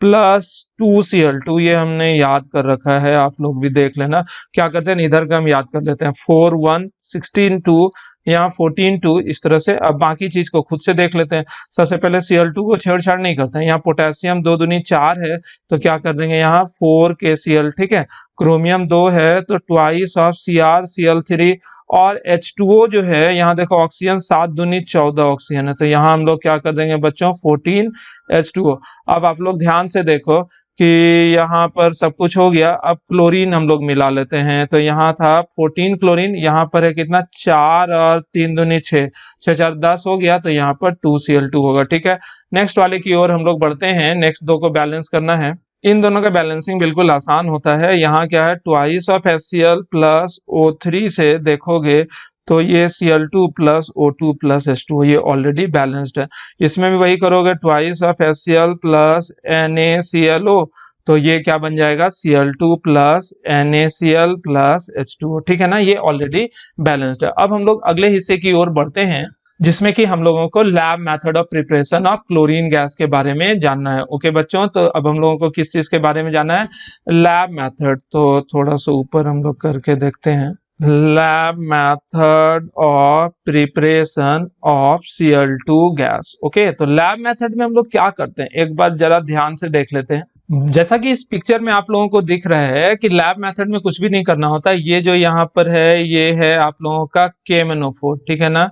प्लस 2Cl2, ये हमने याद कर रखा है, आप लोग भी देख लेना। क्या करते हैं, इधर का हम याद कर लेते हैं, 4 1 16 2, यहाँ 14 2, इस तरह से। अब बाकी चीज को खुद से देख लेते हैं। सबसे पहले Cl2 को छेड़छाड़ नहीं करते हैं। यहाँ पोटेशियम 2 दूनी 4 है तो क्या कर देंगे यहाँ 4KCl, ठीक है। क्रोमियम 2 है तो ट्वाइस ऑफ CrCl3। और H2O जो है, यहाँ देखो ऑक्सीजन 7 दूनी 14 ऑक्सीजन है, तो यहाँ हम लोग क्या कर देंगे बच्चों 14H2O। अब आप लोग ध्यान से देखो कि यहाँ पर सब कुछ हो गया। अब क्लोरीन हम लोग मिला लेते हैं, तो यहाँ था 14 क्लोरीन, यहाँ पर है कितना 4 और 3 दूनी 6, 6 4 10 हो गया, तो यहाँ पर 2Cl2 होगा, ठीक है। नेक्स्ट वाले की ओर हम लोग बढ़ते हैं। नेक्स्ट 2 को बैलेंस करना है। इन दोनों का बैलेंसिंग बिल्कुल आसान होता है। यहाँ क्या है twice of HCl plus O3 से देखोगे तो ये Cl2 plus O2 plus H2O, ये ऑलरेडी बैलेंस्ड है। इसमें भी वही करोगे twice of HCl plus NaClO, तो ये क्या बन जाएगा Cl2 plus NaCl plus H2O, ठीक है ना, ये ऑलरेडी बैलेंस्ड है। अब हम लोग अगले हिस्से की ओर बढ़ते हैं, जिसमें कि हम लोगों को lab method of preparation of chlorine gas के बारे में जानना है। ओके बच्चों, तो अब हम लोगों को किस चीज के बारे में जानना है, लैब मेथड। तो थोड़ा सा ऊपर हम लोग करके देखते हैं, lab method of preparation of Cl2 gas. Okay, तो लैब मेथड में हम लोग क्या करते हैं, एक बार जरा ध्यान से देख लेते हैं। जैसा कि इस पिक्चर में आप लोगों को दिख रहा है कि लैब मेथड में कुछ भी नहीं करना होता। ये जो यहाँ पर है, ये है आप लोगों का KMnO4, ठीक है ना।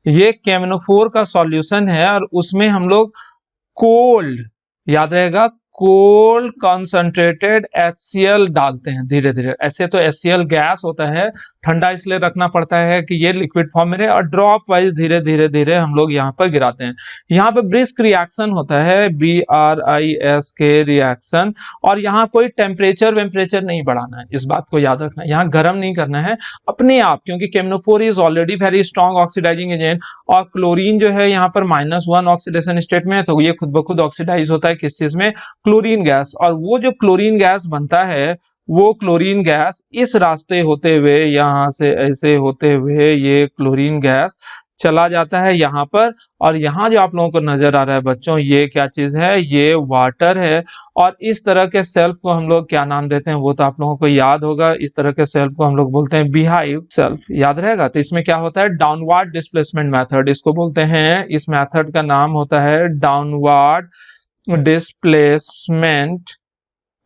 ये KMnO4 का सॉल्यूशन है और उसमें हम लोग कोल्ड, याद रहेगा, कोल्ड कॉन्सेंट्रेटेड HCl डालते हैं धीरे धीरे। ऐसे तो HCl गैस होता है, ठंडा इसलिए रखना पड़ता है कि ये लिक्विड फॉर्म में रहे, और ड्रॉप वाइज धीरे धीरे धीरे हम लोग यहाँ पर गिराते हैं। यहाँ पे ब्रिस्क रिएक्शन होता है, BRISK रिएक्शन, और यहाँ कोई टेम्परेचर वेम्परेचर नहीं बढ़ाना है, इस बात को याद रखना है। यहाँ गर्म नहीं करना है अपने आप, क्योंकि KMnO4 is already very strong oxidising agent, और क्लोरीन जो है यहाँ पर -1 ऑक्सीडेशन स्टेट में है, तो ये खुद ब खुद ऑक्सीडाइज होता है किस चीज में, क्लोरीन गैस। और वो जो क्लोरीन गैस बनता है, वो क्लोरीन गैस इस रास्ते होते हुए, यहां से ऐसे होते हुए ये क्लोरीन गैस चला जाता है यहाँ पर। और यहाँ जो आप लोगों को नजर आ रहा है बच्चों, ये क्या चीज है, ये वाटर है। और इस तरह के सेल्फ को हम लोग क्या नाम देते हैं, वो तो आप लोगों को याद होगा। इस तरह के सेल्फ को हम लोग बोलते हैं बिहाइव सेल्फ, याद रहेगा। तो इसमें क्या होता है, डाउनवर्ड डिस्प्लेसमेंट मेथड इसको बोलते हैं। इस मेथड का नाम होता है डाउनवर्ड डिस्प्लेसमेंट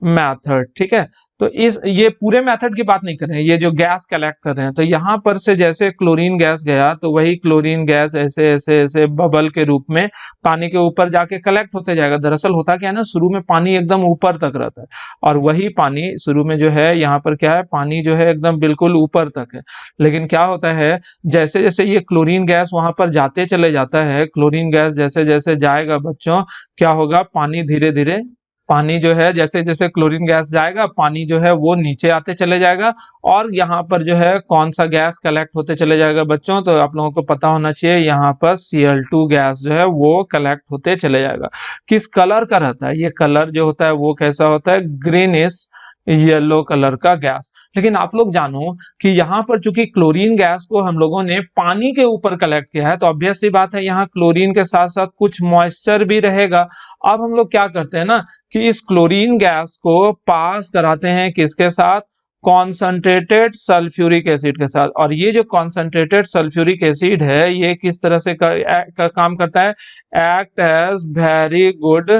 मेथड, ठीक है। तो ये पूरे मेथड की बात नहीं कर रहे हैं, ये जो गैस कलेक्ट कर रहे हैं, तो यहां पर से जैसे क्लोरीन गैस गया, तो वही क्लोरीन गैस ऐसे ऐसे ऐसे बबल के रूप में पानी के ऊपर जाके कलेक्ट होते जाएगा। दरअसल होता क्या है ना, शुरू में पानी एकदम ऊपर तक रहता है, और वही पानी शुरू में जो है यहाँ पर क्या है, पानी जो है एकदम बिल्कुल ऊपर तक है। लेकिन क्या होता है, जैसे जैसे ये क्लोरीन गैस वहां पर जाते चले जाता है, क्लोरीन गैस जैसे जैसे जाएगा बच्चों, क्या होगा, पानी धीरे धीरे, पानी जो है जैसे जैसे क्लोरीन गैस जाएगा, पानी जो है वो नीचे आते चले जाएगा। और यहाँ पर जो है कौन सा गैस कलेक्ट होते चले जाएगा बच्चों, तो आप लोगों को पता होना चाहिए, यहाँ पर Cl2 गैस जो है वो कलेक्ट होते चले जाएगा। किस कलर का रहता है, ये कलर जो होता है वो कैसा होता है, ग्रीनिश येलो कलर का गैस। लेकिन आप लोग जानो कि यहाँ पर चूंकि क्लोरीन गैस को हम लोगों ने पानी के ऊपर कलेक्ट किया है, तो ऑब्वियस सी बात है यहाँ क्लोरीन के साथ साथ कुछ मॉइस्चर भी रहेगा। अब हम लोग क्या करते हैं ना कि इस क्लोरीन गैस को पास कराते हैं किसके साथ, कॉन्सनट्रेटेड सल्फ्यूरिक एसिड के साथ। और ये जो कॉन्सनट्रेटेड सल्फ्यूरिक एसिड है ये किस तरह से काम करता है, act as very good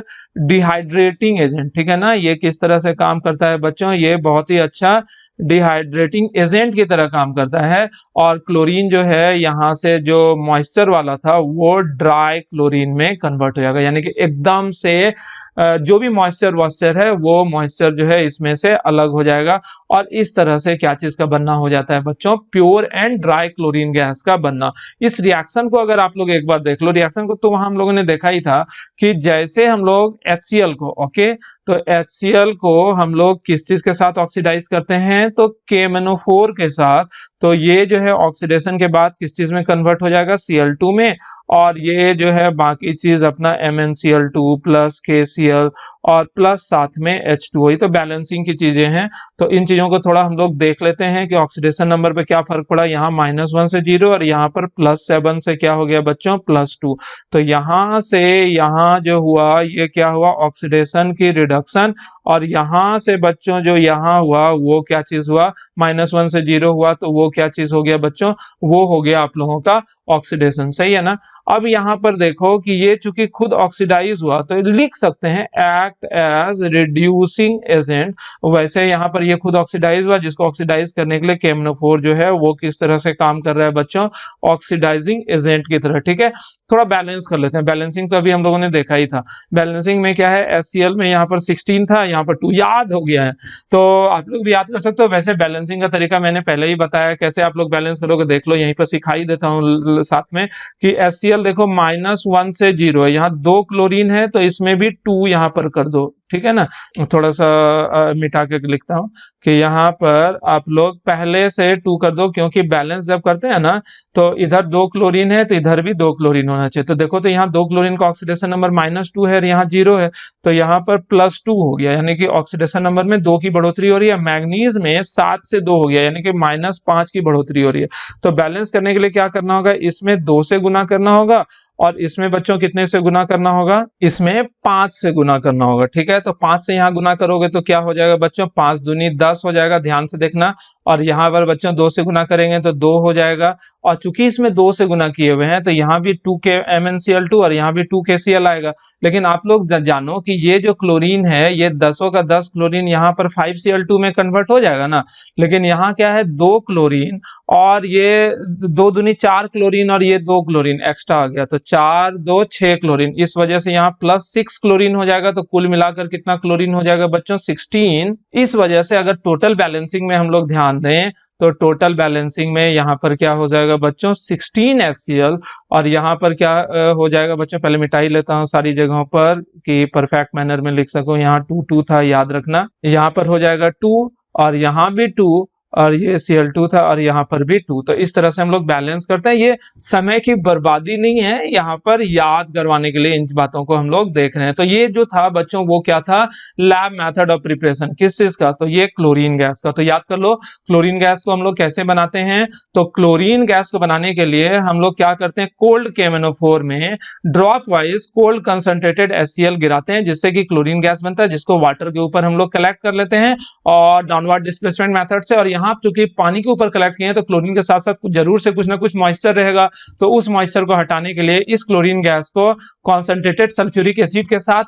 dehydrating agent, ठीक है ना। ये किस तरह से काम करता है बच्चों, ये बहुत ही अच्छा डिहाइड्रेटिंग एजेंट की तरह काम करता है। और क्लोरीन जो है यहाँ से जो मॉइस्चर वाला था वो ड्राई क्लोरीन में कन्वर्ट हो जाएगा, यानी कि एकदम से जो भी मॉइस्चर है वो मॉइस्चर जो है इसमें से अलग हो जाएगा। और इस तरह से क्या चीज का बनना हो जाता है बच्चों, pure and dry chlorine gas का बनना। इस रिएक्शन को अगर आप लोग एक बार देख लो, रिएक्शन को तो वहां हम लोगों ने देखा ही था कि जैसे हम लोग HCl को, ओके, तो HCl को हम लोग किस चीज के साथ ऑक्सीडाइज करते हैं, तो KMnO4 के साथ। तो ये जो है ऑक्सीडेशन के बाद किस चीज में कन्वर्ट हो जाएगा, Cl2 में। और ये जो है बाकी चीज अपना MnCl2 प्लस KCl और प्लस साथ में H2O, ये तो बैलेंसिंग की चीजें हैं। तो इन चीजों को थोड़ा हम लोग देख लेते हैं कि ऑक्सीडेशन नंबर पे क्या फर्क पड़ा। यहाँ -1 से 0 और यहाँ पर +7 से क्या हो गया बच्चों, +2। तो यहाँ से यहाँ जो हुआ ये क्या हुआ, ऑक्सीडेशन की रिडक्शन। और यहाँ से बच्चों जो यहाँ हुआ वो क्या चीज हुआ, -1 से 0 हुआ, तो वो क्या चीज हो गया बच्चों, वो हो गया आप लोगों का ऑक्सीडेशन, सही है ना। अब यहाँ पर देखो कि ये चूंकि खुद ऑक्सीडाइज हुआ तो लिख सकते हैं एक्ट एज रिड्यूसिंग एजेंट। वैसे यहाँ पर ये खुद ऑक्सीडाइज हुआ, जिसको ऑक्सीडाइज करने के लिए KMnO4 जो है वो किस तरह से काम कर रहा है बच्चों, ऑक्सीडाइजिंग एजेंट की तरह, ठीक है। थोड़ा बैलेंस कर लेते हैं। बैलेंसिंग तो अभी हम लोगों ने देखा ही था। बैलेंसिंग में क्या है, HCl में यहाँ पर 16 था, यहाँ पर 2 याद हो गया है, तो आप लोग भी याद कर सकते हो। वैसे बैलेंसिंग का तरीका मैंने पहले ही बताया, कैसे आप लोग बैलेंस करोगे देख लो, यहीं पर सिखाई देता हूँ साथ में कि HCl देखो -1 से 0 है, यहाँ 2 क्लोरीन है तो इसमें भी 2 यहाँ पर कर दो, ठीक है ना। थोड़ा सा मिटा के लिखता हूं कि यहाँ पर आप लोग पहले से 2 कर दो, क्योंकि बैलेंस जब करते हैं ना तो इधर 2 क्लोरीन है तो इधर भी 2 क्लोरीन होना चाहिए। तो देखो तो यहाँ 2 क्लोरीन का ऑक्सीडेशन नंबर -2 है और यहाँ 0 है, तो यहाँ पर +2 हो गया, यानी कि ऑक्सीडेशन नंबर में 2 की बढ़ोतरी हो रही है। मैग्नीज में 7 से 2 हो गया, यानी कि -5 की बढ़ोतरी हो रही है। तो बैलेंस करने के लिए क्या करना होगा, इसमें 2 से गुना करना होगा और इसमें बच्चों कितने से गुना करना होगा, इसमें 5 से गुना करना होगा, ठीक है। तो 5 से यहाँ गुना करोगे तो क्या हो जाएगा बच्चों, 5 दूनी 10 हो जाएगा, ध्यान से देखना। और यहाँ पर बच्चों 2 से गुना करेंगे तो 2 हो जाएगा। और चूंकि इसमें 2 से गुना किए हुए हैं तो यहाँ भी 2 MnCl2 और यहाँ भी 2 KCl आएगा। लेकिन आप लोग जानो कि ये जो क्लोरीन है ये 10 का 10 क्लोरीन यहाँ पर 5Cl2 में कन्वर्ट हो जाएगा ना। लेकिन यहाँ क्या है, 2 क्लोरीन और ये 2 दूनी 4 क्लोरीन और ये 2 क्लोरीन एक्स्ट्रा आ गया, तो 4 2 6 क्लोरीन, इस वजह से यहाँ +6 क्लोरीन हो जाएगा। तो कुल मिलाकर कितना क्लोरीन हो जाएगा बच्चों, 16। इस वजह से अगर टोटल बैलेंसिंग में हम लोग ध्यान दें तो टोटल बैलेंसिंग में यहाँ पर क्या हो जाएगा बच्चों, 16 HCl। और यहाँ पर क्या हो जाएगा बच्चों, पहले मिटा ही लेता हूँ सारी जगहों पर कि परफेक्ट मैनर में लिख सकूं। यहाँ 2 2 था, याद रखना, यहाँ पर हो जाएगा 2 और यहाँ भी 2 और ये Cl2 था और यहाँ पर भी 2। तो इस तरह से हम लोग बैलेंस करते हैं। ये समय की बर्बादी नहीं है, यहाँ पर याद करवाने के लिए इन बातों को हम लोग देख रहे हैं। तो ये जो था बच्चों वो क्या था, लैब मेथड ऑफ प्रिपरेशन, किस चीज का, तो ये क्लोरीन गैस का। तो याद कर लो क्लोरीन गैस को हम लोग कैसे बनाते हैं। तो क्लोरीन गैस को बनाने के लिए हम लोग क्या करते हैं, कोल्ड KMnO4 में drop wise cold concentrated HCl गिराते हैं, जिससे कि क्लोरीन गैस बनता है, जिसको वाटर के ऊपर हम लोग कलेक्ट कर लेते हैं और डाउनवर्ड डिस्प्लेसमेंट मेथड से। और यहाँ चूंकि पानी के ऊपर कलेक्ट किए हैं तो क्लोरीन के साथ साथ जरूर से कुछ ना कुछ मॉइस्चर रहेगा, तो उस मॉइस्चर को हटाने के लिए इस क्लोरीन गैस को कॉन्सेंट्रेटेड सल्फ्यूरिक एसिड के साथ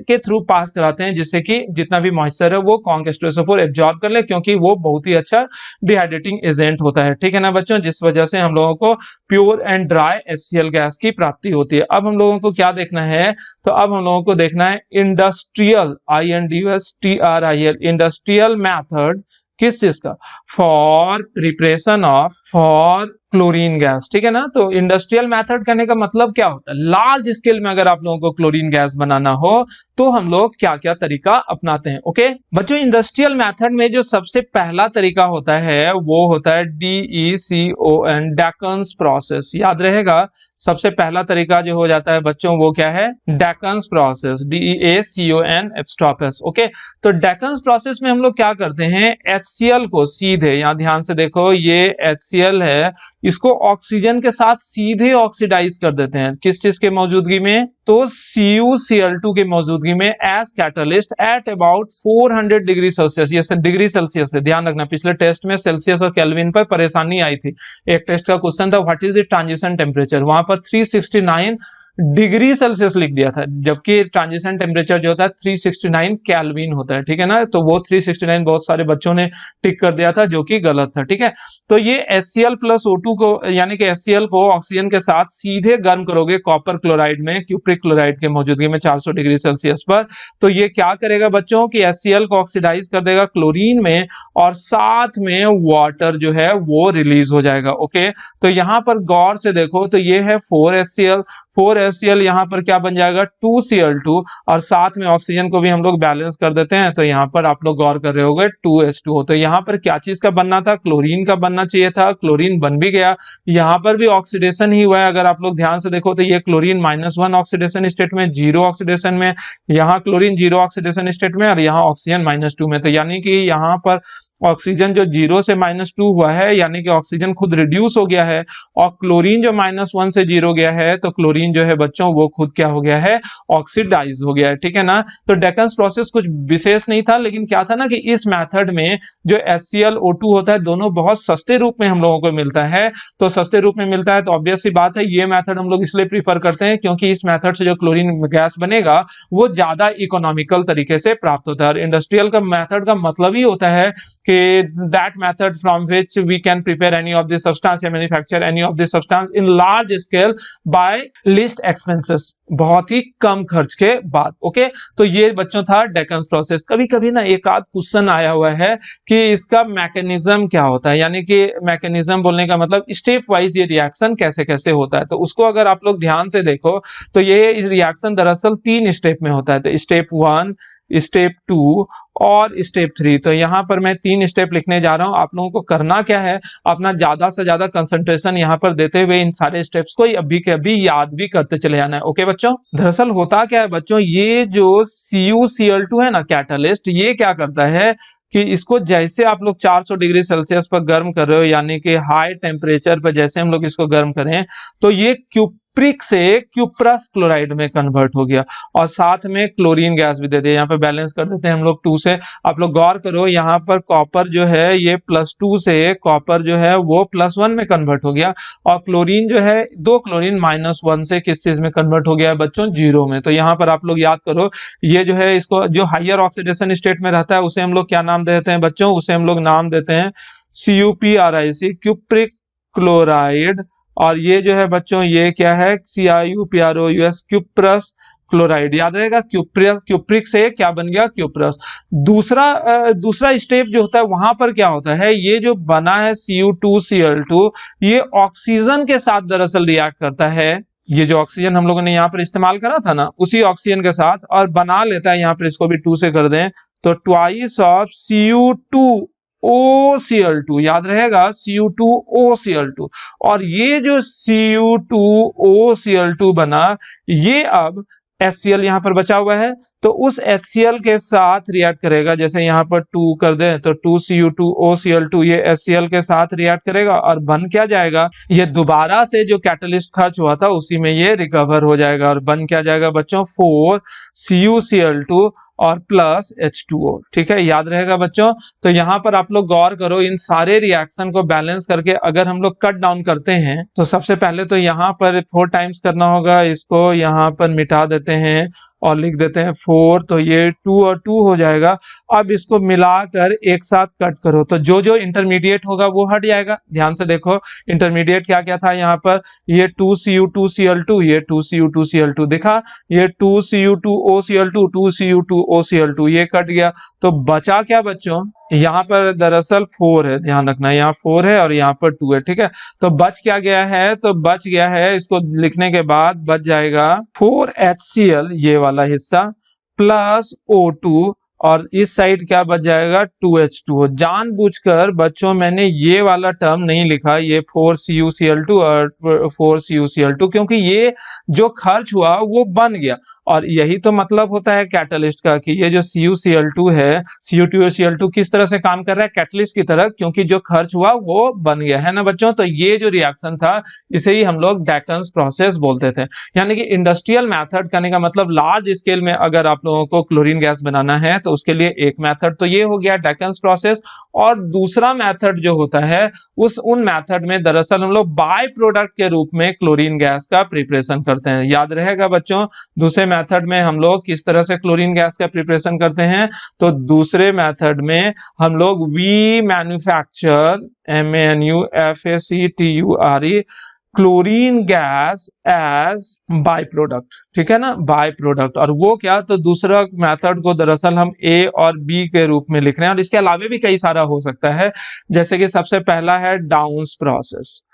के थ्रू पास कराते हैं, जिससे कि जितना भी मॉइस्चर है वो कॉन्क H2SO4 एब्जॉर्ब कर ले, क्योंकि वो बहुत ही अच्छा डिहाइड्रेटिंग एजेंट होता है, ठीक है ना बच्चों। जिस वजह से हम लोगों को pure and dry HCl gas की प्राप्ति होती है। अब हम लोगों को क्या देखना है, तो अब हम लोगों को देखना है इंडस्ट्रियल, INDUSTRIAL, इंडस्ट्रियल मैथड, किस चीज का, फॉर क्लोरीन गैस, ठीक है ना। तो इंडस्ट्रियल मेथड कहने का मतलब क्या होता है, लार्ज स्केल में अगर आप लोगों को क्लोरीन गैस बनाना हो तो हम लोग क्या क्या तरीका अपनाते हैं। ओके बच्चों, इंडस्ट्रियल मेथड में जो सबसे पहला तरीका होता है वो होता है DECON, डेकन्स प्रोसेस। याद रहेगा, सबसे पहला तरीका जो हो जाता है बच्चों वो क्या है, डेकन्स प्रोसेस, DEACON एब्स्ट्रॉपस। ओके, तो डेकन्स प्रोसेस में हम लोग क्या करते हैं, HCl को सीधे, यहां ध्यान से देखो, ये HCl है, इसको ऑक्सीजन के साथ सीधे ऑक्सीडाइज कर देते हैं। किस चीज के मौजूदगी में, तो CuCl2 के मौजूदगी में as catalyst at about 400 degree Celsius. ये डिग्री सेल्सियस है, ध्यान रखना, पिछले टेस्ट में सेल्सियस और केल्विन पर परेशानी आई थी। एक टेस्ट का क्वेश्चन था what is the transition temperature, वहां पर 369 डिग्री सेल्सियस लिख दिया था, जबकि ट्रांजिशन टेम्परेचर जो होता है 369 केल्विन होता है, ठीक है ना। तो वो 369 बहुत सारे बच्चों ने टिक कर दिया था, जो कि गलत था, ठीक है। तो ये HCl प्लस O2 को, यानी कि HCl को ऑक्सीजन के साथ सीधे गर्म करोगे कॉपर क्लोराइड में, क्यूप्रिक क्लोराइड के मौजूदगी में 400 डिग्री सेल्सियस पर, तो ये क्या करेगा बच्चों कि HCl को ऑक्सीडाइज कर देगा क्लोरीन में, और साथ में वाटर जो है वो रिलीज हो जाएगा। ओके, तो यहां पर गौर से देखो, तो ये है 4HCl, यहां पर क्या बन जाएगा 2Cl2, और साथ में ऑक्सीजन को भी हम लोग बैलेंस कर देते हैं, तो यहां पर आप लोग गौर कर रहे होंगे 2H2O। तो यहां पर क्या चीज का बनना था, क्लोरीन का बनना चाहिए था, क्लोरीन बन भी गया, यहां पर भी ऑक्सीडेशन ही हुआ है। अगर आप लोग ध्यान से देखो तो ये क्लोरीन -1 ऑक्सीडेशन स्टेट में, 0 ऑक्सीडेशन में, यहाँ क्लोरीन 0 ऑक्सीडेशन स्टेट में, और यहाँ ऑक्सीजन -2 में। तो यानी कि यहाँ पर ऑक्सीजन जो 0 से -2 हुआ है, यानी कि ऑक्सीजन खुद रिड्यूस हो गया है, और क्लोरीन जो -1 से 0 गया है, तो क्लोरीन जो है बच्चों वो खुद क्या हो गया है, ऑक्सीडाइज हो गया है, ठीक है ना। तो डेकन्स प्रोसेस कुछ विशेष नहीं था, लेकिन क्या था ना कि इस मेथड में जो HCl O2 होता है, दोनों बहुत सस्ते रूप में हम लोगों को मिलता है। तो सस्ते रूप में मिलता है तो ऑब्वियस सी बात है, ये मेथड हम लोग इसलिए प्रीफर करते हैं क्योंकि इस मेथड से जो क्लोरीन गैस बनेगा वो ज्यादा इकोनॉमिकल तरीके से प्राप्त होता है। और इंडस्ट्रियल का मेथड का मतलब ही होता है कि that method from which we can prepare any of the substance या manufacture any of the substance in large scale by least expenses, बहुत ही कम खर्च के बाद। ओके, तो ये बच्चों था डेकन्स प्रोसेस। कभी कभी ना एक आध क्वेश्चन आया हुआ है कि इसका मैकेनिज्म क्या होता है, यानी कि मैकेनिज्म बोलने का मतलब स्टेप वाइज ये रिएक्शन कैसे कैसे होता है। तो उसको अगर आप लोग ध्यान से देखो तो ये रिएक्शन दरअसल 3 स्टेप में होता है। तो स्टेप 1, स्टेप 2 और स्टेप 3। तो यहां पर मैं 3 स्टेप लिखने जा रहा हूं। आप लोगों को करना क्या है, अपना ज्यादा से ज्यादा कंसंट्रेशन यहां पर देते हुए इन सारे स्टेप्स को अभी के अभी याद भी करते चले जाना है। ओके बच्चों, दरअसल होता क्या है बच्चों, ये जो CuCl2 है ना कैटलिस्ट, ये क्या करता है कि इसको जैसे आप लोग 400 डिग्री सेल्सियस पर गर्म कर रहे हो, यानी कि हाई टेम्परेचर पर जैसे हम लोग इसको गर्म करें, तो ये क्यूप्रिक से क्यूप्रस क्लोराइड में कन्वर्ट हो गया, और साथ में क्लोरीन गैस भी दे दिया। यहाँ पे बैलेंस कर देते हैं हम लोग 2 से। आप लोग गौर करो, यहाँ पर कॉपर जो है ये +2 से कॉपर जो है वो +1 में कन्वर्ट हो गया, और क्लोरीन जो है 2 क्लोरीन -1 से किस चीज में कन्वर्ट हो गया है बच्चों, 0 में। तो यहाँ पर आप लोग याद करो, ये जो है इसको जो हायर ऑक्सीडेशन स्टेट में रहता है उसे हम लोग क्या नाम देते हैं बच्चों, उसे हम लोग नाम देते हैं CuPric, क्यूप्रिक क्लोराइड। और ये जो है बच्चों ये क्या है, CiUProus, क्यूप्रस क्लोराइड। याद रहेगा, क्यूप्रिक से क्या बन गया, क्यूप्रस। दूसरा स्टेप जो होता है वहां पर क्या होता है, ये जो बना है Cu2Cl2, ये ऑक्सीजन के साथ दरअसल रिएक्ट करता है। ये जो ऑक्सीजन हम लोगों ने यहाँ पर इस्तेमाल करा था ना, उसी ऑक्सीजन के साथ, और बना लेता है, यहाँ पर इसको भी 2 से कर दें तो ट्वाइस ऑफ Cu2OCl2। याद रहेगा, Cu2OCl2। और ये जो Cu2OCl2 बना, ये अब HCl यहाँ पर बचा हुआ है, तो उस HCl के साथ रिएक्ट करेगा। जैसे यहाँ पर 2 कर दें तो 2Cu2OCl2 ये HCl के साथ रिएक्ट करेगा, और बन क्या जाएगा, ये दोबारा से जो कैटलिस्ट खर्च हुआ था उसी में ये रिकवर हो जाएगा, और बन क्या जाएगा बच्चों, 4CuCl2 और +H2O। ठीक है, याद रहेगा बच्चों। तो यहाँ पर आप लोग गौर करो, इन सारे रिएक्शन को बैलेंस करके अगर हम लोग कट डाउन करते हैं तो सबसे पहले तो यहाँ पर 4 टाइम्स करना होगा, इसको यहाँ पर मिटा देते हैं और लिख देते हैं 4, तो ये 2 और 2 हो जाएगा। अब इसको मिलाकर एक साथ कट करो तो जो जो इंटरमीडिएट होगा वो हट जाएगा। ध्यान से देखो, इंटरमीडिएट क्या क्या था यहाँ पर, ये 2Cu2Cl2, ये 2Cu2Cl2 दिखा, ये 2Cu2OCl2, 2Cu2OCl2 ये कट गया। तो बचा क्या बच्चों, यहाँ पर दरअसल 4 है, ध्यान रखना, यहाँ 4 है और यहाँ पर 2 है, ठीक है। तो बच क्या गया है, तो बच गया है, इसको लिखने के बाद बच जाएगा 4HCl ये वाला हिस्सा प्लस O2, और इस साइड क्या बच जाएगा 2H2O। जानबूझकर बच्चों मैंने ये वाला टर्म नहीं लिखा, ये 4CuCl2 और 4CuCl2, क्योंकि ये जो खर्च हुआ वो बन गया, और यही तो मतलब होता है कैटलिस्ट का कि ये जो CuCl2 है, Cu2Cl2 किस तरह से काम कर रहा है, कैटलिस्ट की तरह, क्योंकि जो खर्च हुआ वो बन गया है ना बच्चों। तो ये जो रिएक्शन था इसे ही हम लोग डेकन्स प्रोसेस बोलते थे। यानी कि इंडस्ट्रियल मेथड करने का मतलब लार्ज स्केल में अगर आप लोगों को क्लोरीन गैस बनाना है तो उसके लिए एक मेथड तो ये हो गया डेकन्स प्रोसेस, और दूसरा मेथड जो होता है उन मेथड में दरअसल हम लोग बाय प्रोडक्ट के रूप में क्लोरीन गैस का प्रिपरेशन करते हैं। याद रहेगा बच्चों, दूसरे मेथड में हम लोग किस तरह से क्लोरीन गैस का प्रिपरेशन करते हैं, तो दूसरे मेथड में हम लोग we manufacture MANUFACTURE chlorine gas as by product, ठीक है ना, बाय प्रोडक्ट। और वो क्या, तो दूसरा मेथड को दरअसल हम ए और बी के रूप में लिख रहे हैं, और इसके अलावा भी कई सारा हो सकता है, जैसे कि सबसे पहला है डाउन्स प्रोसेस,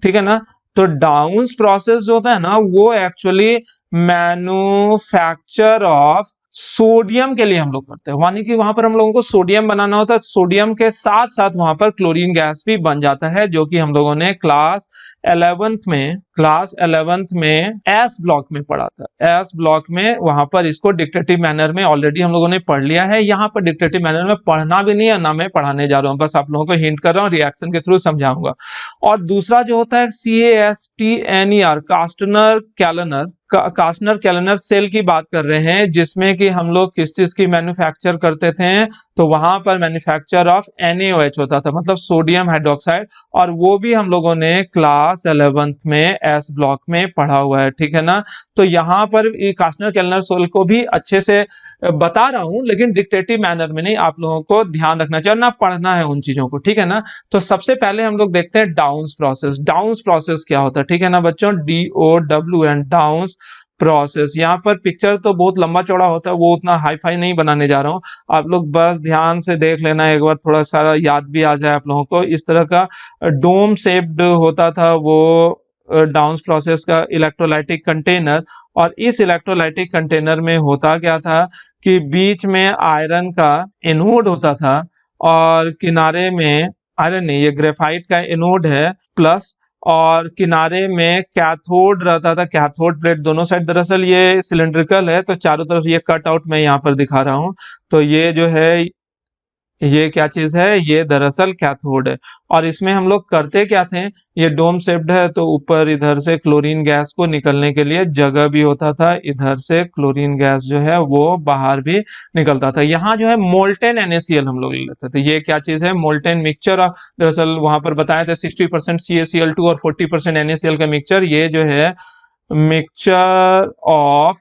ठीक है ना। तो डाउन्स प्रोसेस जो होता है ना वो एक्चुअली मैन्युफैक्चर ऑफ सोडियम के लिए हम लोग करते हैं, यानी कि वहां पर हम लोगों को सोडियम बनाना होता है, सोडियम के साथ साथ वहां पर क्लोरीन गैस भी बन जाता है, जो कि हम लोगों ने क्लास 11th में एस ब्लॉक में पढ़ा था। एस ब्लॉक में वहां पर इसको डिक्टेटिव मैनर में ऑलरेडी हम लोगों ने पढ़ लिया है। यहाँ पर डिक्टेटिव मैनर में पढ़ना भी नहीं है, ना मैं पढ़ाने जा रहा हूँ, बस आप लोगों को हिंट कर रहा हूँ, रिएक्शन के थ्रू समझाऊंगा। और दूसरा जो होता है CASTNER, कास्टनर कैलनर, कास्टनर कैलनर सेल की बात कर रहे हैं, जिसमें कि हम लोग किस चीज की मैन्युफैक्चर करते थे, तो वहां पर मैन्युफैक्चर ऑफ NaOH होता था, मतलब सोडियम हाइड्रोक्साइड, और वो भी हम लोगों ने क्लास 11th में एस ब्लॉक में पढ़ा हुआ है, ठीक है ना। तो यहाँ पर कास्टनर कैलनर सेल को भी अच्छे से बता रहा हूं, लेकिन डिक्टेटिव मैनर में नहीं, आप लोगों को ध्यान रखना चाहिए, ना पढ़ना है उन चीजों को, ठीक है ना। तो सबसे पहले हम लोग देखते हैं डाउन्स प्रोसेस। डाउन्स प्रोसेस क्या होता है, ठीक है ना बच्चों, DOWN, डाउन्स प्रोसेस। यहाँ पर पिक्चर तो बहुत लंबा चौड़ा होता है, वो उतना हाई फाई नहीं बनाने जा रहा हूँ, आप लोग बस ध्यान से देख लेना, एक बार थोड़ा सा याद भी आ जाए आप लोगों को। इस तरह का डोम शेप्ड होता था वो डाउन्स प्रोसेस का इलेक्ट्रोलाइटिक कंटेनर, और इस इलेक्ट्रोलाइटिक कंटेनर में होता क्या था कि बीच में आयरन का एनोड होता था, और किनारे में आयरन नहीं, ये ग्रेफाइट का एनोड है प्लस, और किनारे में कैथोड रहता था, कैथोड प्लेट दोनों साइड। दरअसल ये सिलिंड्रिकल है तो चारों तरफ ये कट आउट मैं यहाँ पर दिखा रहा हूँ। तो ये जो है ये क्या चीज है, ये दरअसल कैथोड है। और इसमें हम लोग करते क्या थे, ये डोम शेप्ड है तो ऊपर इधर से क्लोरीन गैस को निकलने के लिए जगह भी होता था, इधर से क्लोरीन गैस जो है वो बाहर भी निकलता था। यहाँ जो है मोल्टेन NaCl हम लोग लेते थे, ये क्या चीज है, मोल्टेन मिक्सचर। दरअसल वहां पर बताए थे 60% CaCl2 और 40% NaCl का मिक्सचर, ये जो है मिक्सचर ऑफ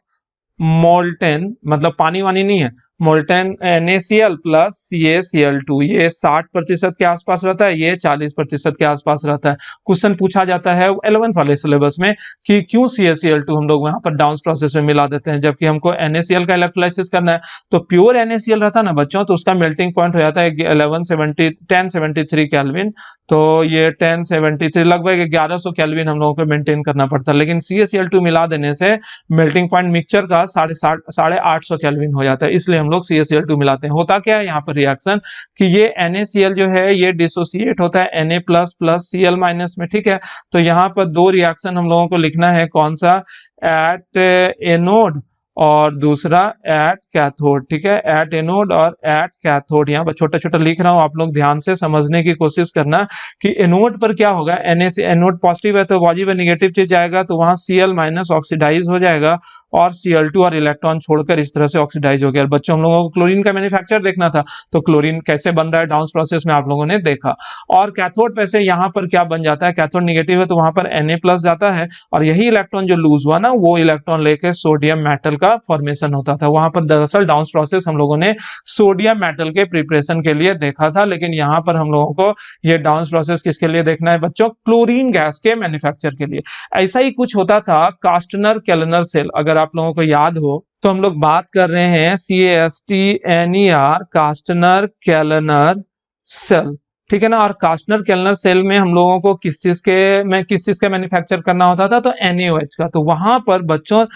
मोल्टेन, मतलब पानी वानी नहीं है, मोल्टेन NaCl प्लस CaCl2, ये 60% के आसपास रहता है, ये 40% के आसपास रहता है। क्वेश्चन पूछा जाता है 11th वाले सिलेबस में कि क्यों CaCl2 हम लोग वहां पर डाउन प्रोसेस में मिला देते हैं, जबकि हमको NaCl का इलेक्ट्रोलाइसिस करना है। तो प्योर NaCl रहता ना बच्चों, तो उसका मेल्टिंग पॉइंट हो जाता है 1073 केल्विन, तो ये 1073 लगभग 1100 केल्विन हम लोगों को मेंटेन करना पड़ता है। लेकिन CaCl2 मिला देने से मेल्टिंग पॉइंट मिक्सचर का 850 केल्विन हो जाता है, इसलिए हम लोग CaCl2 मिलाते हैं। होता क्या है यहाँ पर रिएक्शन कि ये NaCl जो है ये डिसोसिएट होता है Na plus plus Cl minus में, ठीक है। तो यहाँ पर दो रिएक्शन हम लोगों को लिखना है, कौन सा, एट एनोड और दूसरा एट कैथोड, ठीक है, एट एनोड और एट कैथोड। यहाँ पर छोटा छोटा लिख रहा हूँ, आप लोग ध्यान से समझने की कोशिश करना कि एनोड पर क्या होगा, एनोड पॉजिटिव है तो पॉजिटिव नेगेटिव चीज जाएगा, तो वहां Cl माइनस ऑक्सीडाइज हो जाएगा, और Cl2 और इलेक्ट्रॉन छोड़कर इस तरह से ऑक्सीडाइज हो गया। बच्चों हम लोगों को क्लोरीन का मैन्युफैक्चर देखना था, तो क्लोरीन कैसे बन रहा है डाउन प्रोसेस में आप लोगों ने देखा। और कैथोड पे से यहाँ पर क्या बन जाता है, कैथोड निगेटिव है तो वहां पर Na प्लस जाता है, और यही इलेक्ट्रॉन जो लूज हुआ ना वो इलेक्ट्रॉन लेके सोडियम मेटल का फॉर्मेशन होता था। वहां पर दरअसल डाउन प्रोसेस हम लोगों ने सोडियम मेटल के प्रिपरेशन के लिए देखा था, लेकिन यहाँ पर हम लोगों को ये डाउन प्रोसेस किसके लिए देखना है बच्चों, क्लोरीन गैस के मैन्युफैक्चर के लिए। ऐसा ही कुछ होता था कास्टनर कैलनर सेल, अगर आप लोगों को याद हो तो हम लोग बात कर रहे हैं CASTNER कास्टनर केलनर सेल, ठीक है ना। और कास्टनर केलनर सेल में हम लोगों को किस चीज का मैन्युफैक्चर करना होता था, तो NaOH का। तो वहां पर बच्चों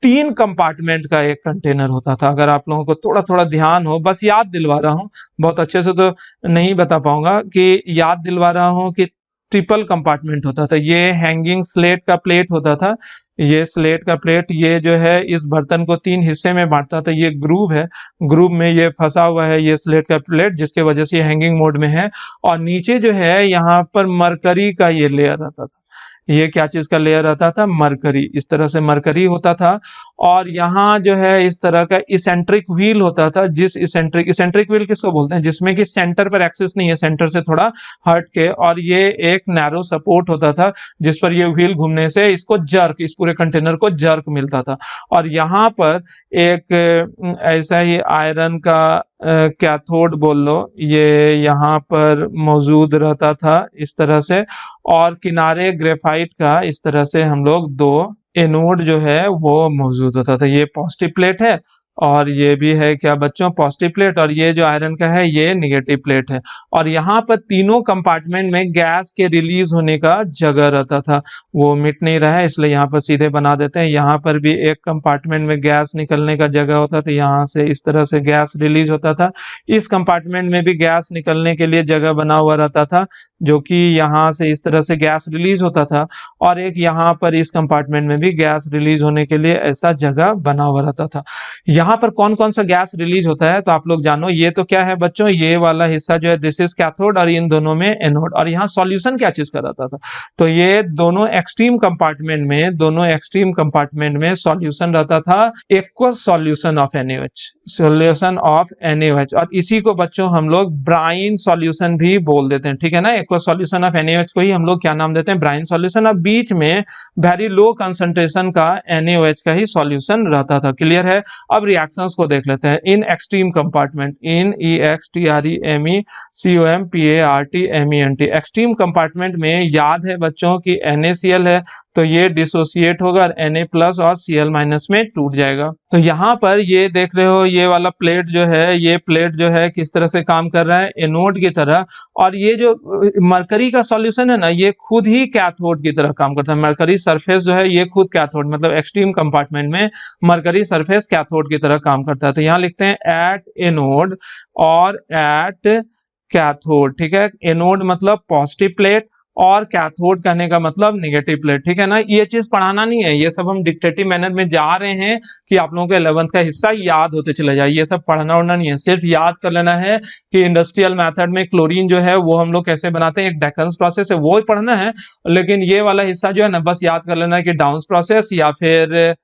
3 कंपार्टमेंट का एक कंटेनर होता था। अगर आप लोगों को थोड़ा थोड़ा ध्यान हो, बस याद दिलवा रहा हूं, बहुत अच्छे से तो नहीं बता पाऊंगा, कि याद दिलवा रहा हूं कि ट्रिपल कंपार्टमेंट होता था। ये हैंगिंग स्लेट का प्लेट होता था, ये स्लेट का प्लेट, ये जो है इस बर्तन को 3 हिस्से में बांटता था। ये ग्रूव है, ग्रूव में ये फंसा हुआ है ये स्लेट का प्लेट, जिसके वजह से ये हैंगिंग मोड में है। और नीचे जो है यहाँ पर मरकरी का ये लेयर रहता था। ये क्या चीज का लेयर रहता था, मरकरी। इस तरह से मरकरी होता था। और यहाँ जो है इस तरह का इसेंट्रिक व्हील होता था, जिस इसेंट्रिक व्हील किसको बोलते हैं, जिसमें कि सेंटर पर एक्सिस नहीं है, सेंटर से थोड़ा हट के। और ये एक नैरो सपोर्ट होता था, जिस पर ये व्हील घूमने से इसको जर्क, इस पूरे कंटेनर को जर्क मिलता था। और यहाँ पर एक ऐसा ही आयरन का कैथोड बोल लो, ये यहाँ पर मौजूद रहता था इस तरह से। और किनारे ग्रेफाइट का इस तरह से हम लोग 2 एनोड जो है वो मौजूद होता था। ये पॉजिटिव प्लेट है और ये भी है क्या बच्चों, पॉजिटिव प्लेट। और ये जो आयरन का है ये निगेटिव प्लेट है। और यहाँ पर तीनों कंपार्टमेंट में गैस के रिलीज होने का जगह रहता था, वो मिट नहीं रहा है इसलिए यहाँ पर सीधे बना देते हैं। यहाँ पर भी एक कंपार्टमेंट में गैस निकलने का जगह होता था, यहाँ से इस तरह से गैस रिलीज होता था। इस कंपार्टमेंट में भी गैस निकलने के लिए जगह बना हुआ रहता था, जो कि यहाँ से इस तरह से गैस रिलीज होता था। और एक यहाँ पर इस कंपार्टमेंट में भी गैस रिलीज होने के लिए ऐसा जगह बना हुआ रहता था। यहाँ पर कौन कौन सा गैस रिलीज होता है तो आप लोग जानो। ये तो क्या है बच्चों, ये वाला हिस्सा जो है दिस इज कैथोड, और इन दोनों में एनोड। और यहाँ सॉल्यूशन क्या चीज का रहता था, तो ये दोनों एक्सट्रीम कंपार्टमेंट में सॉल्यूशन रहता था, एक्वस सॉल्यूशन ऑफ NaOH। और इसी को बच्चों हम लोग ब्राइन सॉल्यूशन भी बोल देते हैं, ठीक है ना। एक्वस सॉल्यूशन ऑफ NaOH को ही हम लोग क्या नाम देते हैं, ब्राइन सॉल्यूशन। और बीच में वेरी लो कंसंट्रेशन का NaOH का ही सॉल्यूशन रहता था। क्लियर है। अब रिएक्शंस को देख लेते हैं। In extreme compartment, in EXTREMECOMPARTMENT, extreme compartment में याद है बच्चों की NaCl है, तो ये डिसोसिएट होगा और Na प्लस और Cl माइनस में टूट जाएगा। तो यहाँ पर ये देख रहे हो, ये वाला प्लेट जो है, ये प्लेट जो है किस तरह से काम कर रहा है, एनोड की तरह। और ये जो मरकरी का सॉल्यूशन है ना, ये खुद ही कैथोड की तरह काम करता है। मरकरी सरफेस जो है ये खुद कैथोड, मतलब एक्सट्रीम कंपार्टमेंट में मरकरी सरफेस कैथोड की तरह काम करता है। तो यहाँ लिखते हैं एट एनोड और एट कैथोड, ठीक है। एनोड मतलब पॉजिटिव प्लेट और कैथोड कहने का मतलब नेगेटिव प्लेट, ठीक है ना। ये चीज पढ़ाना नहीं है, ये सब हम डिक्टेटिव मैनर में जा रहे हैं कि आप लोगों को 11th का हिस्सा याद होते चले जाए। ये सब पढ़ना उड़ना नहीं है, सिर्फ याद कर लेना है कि इंडस्ट्रियल मेथड में क्लोरीन जो है वो हम लोग कैसे बनाते हैं, एक डेकन्स प्रोसेस है, वो ही पढ़ना है। लेकिन ये वाला हिस्सा जो है ना, बस याद कर लेना है कि डाउन्स प्रोसेस या फिर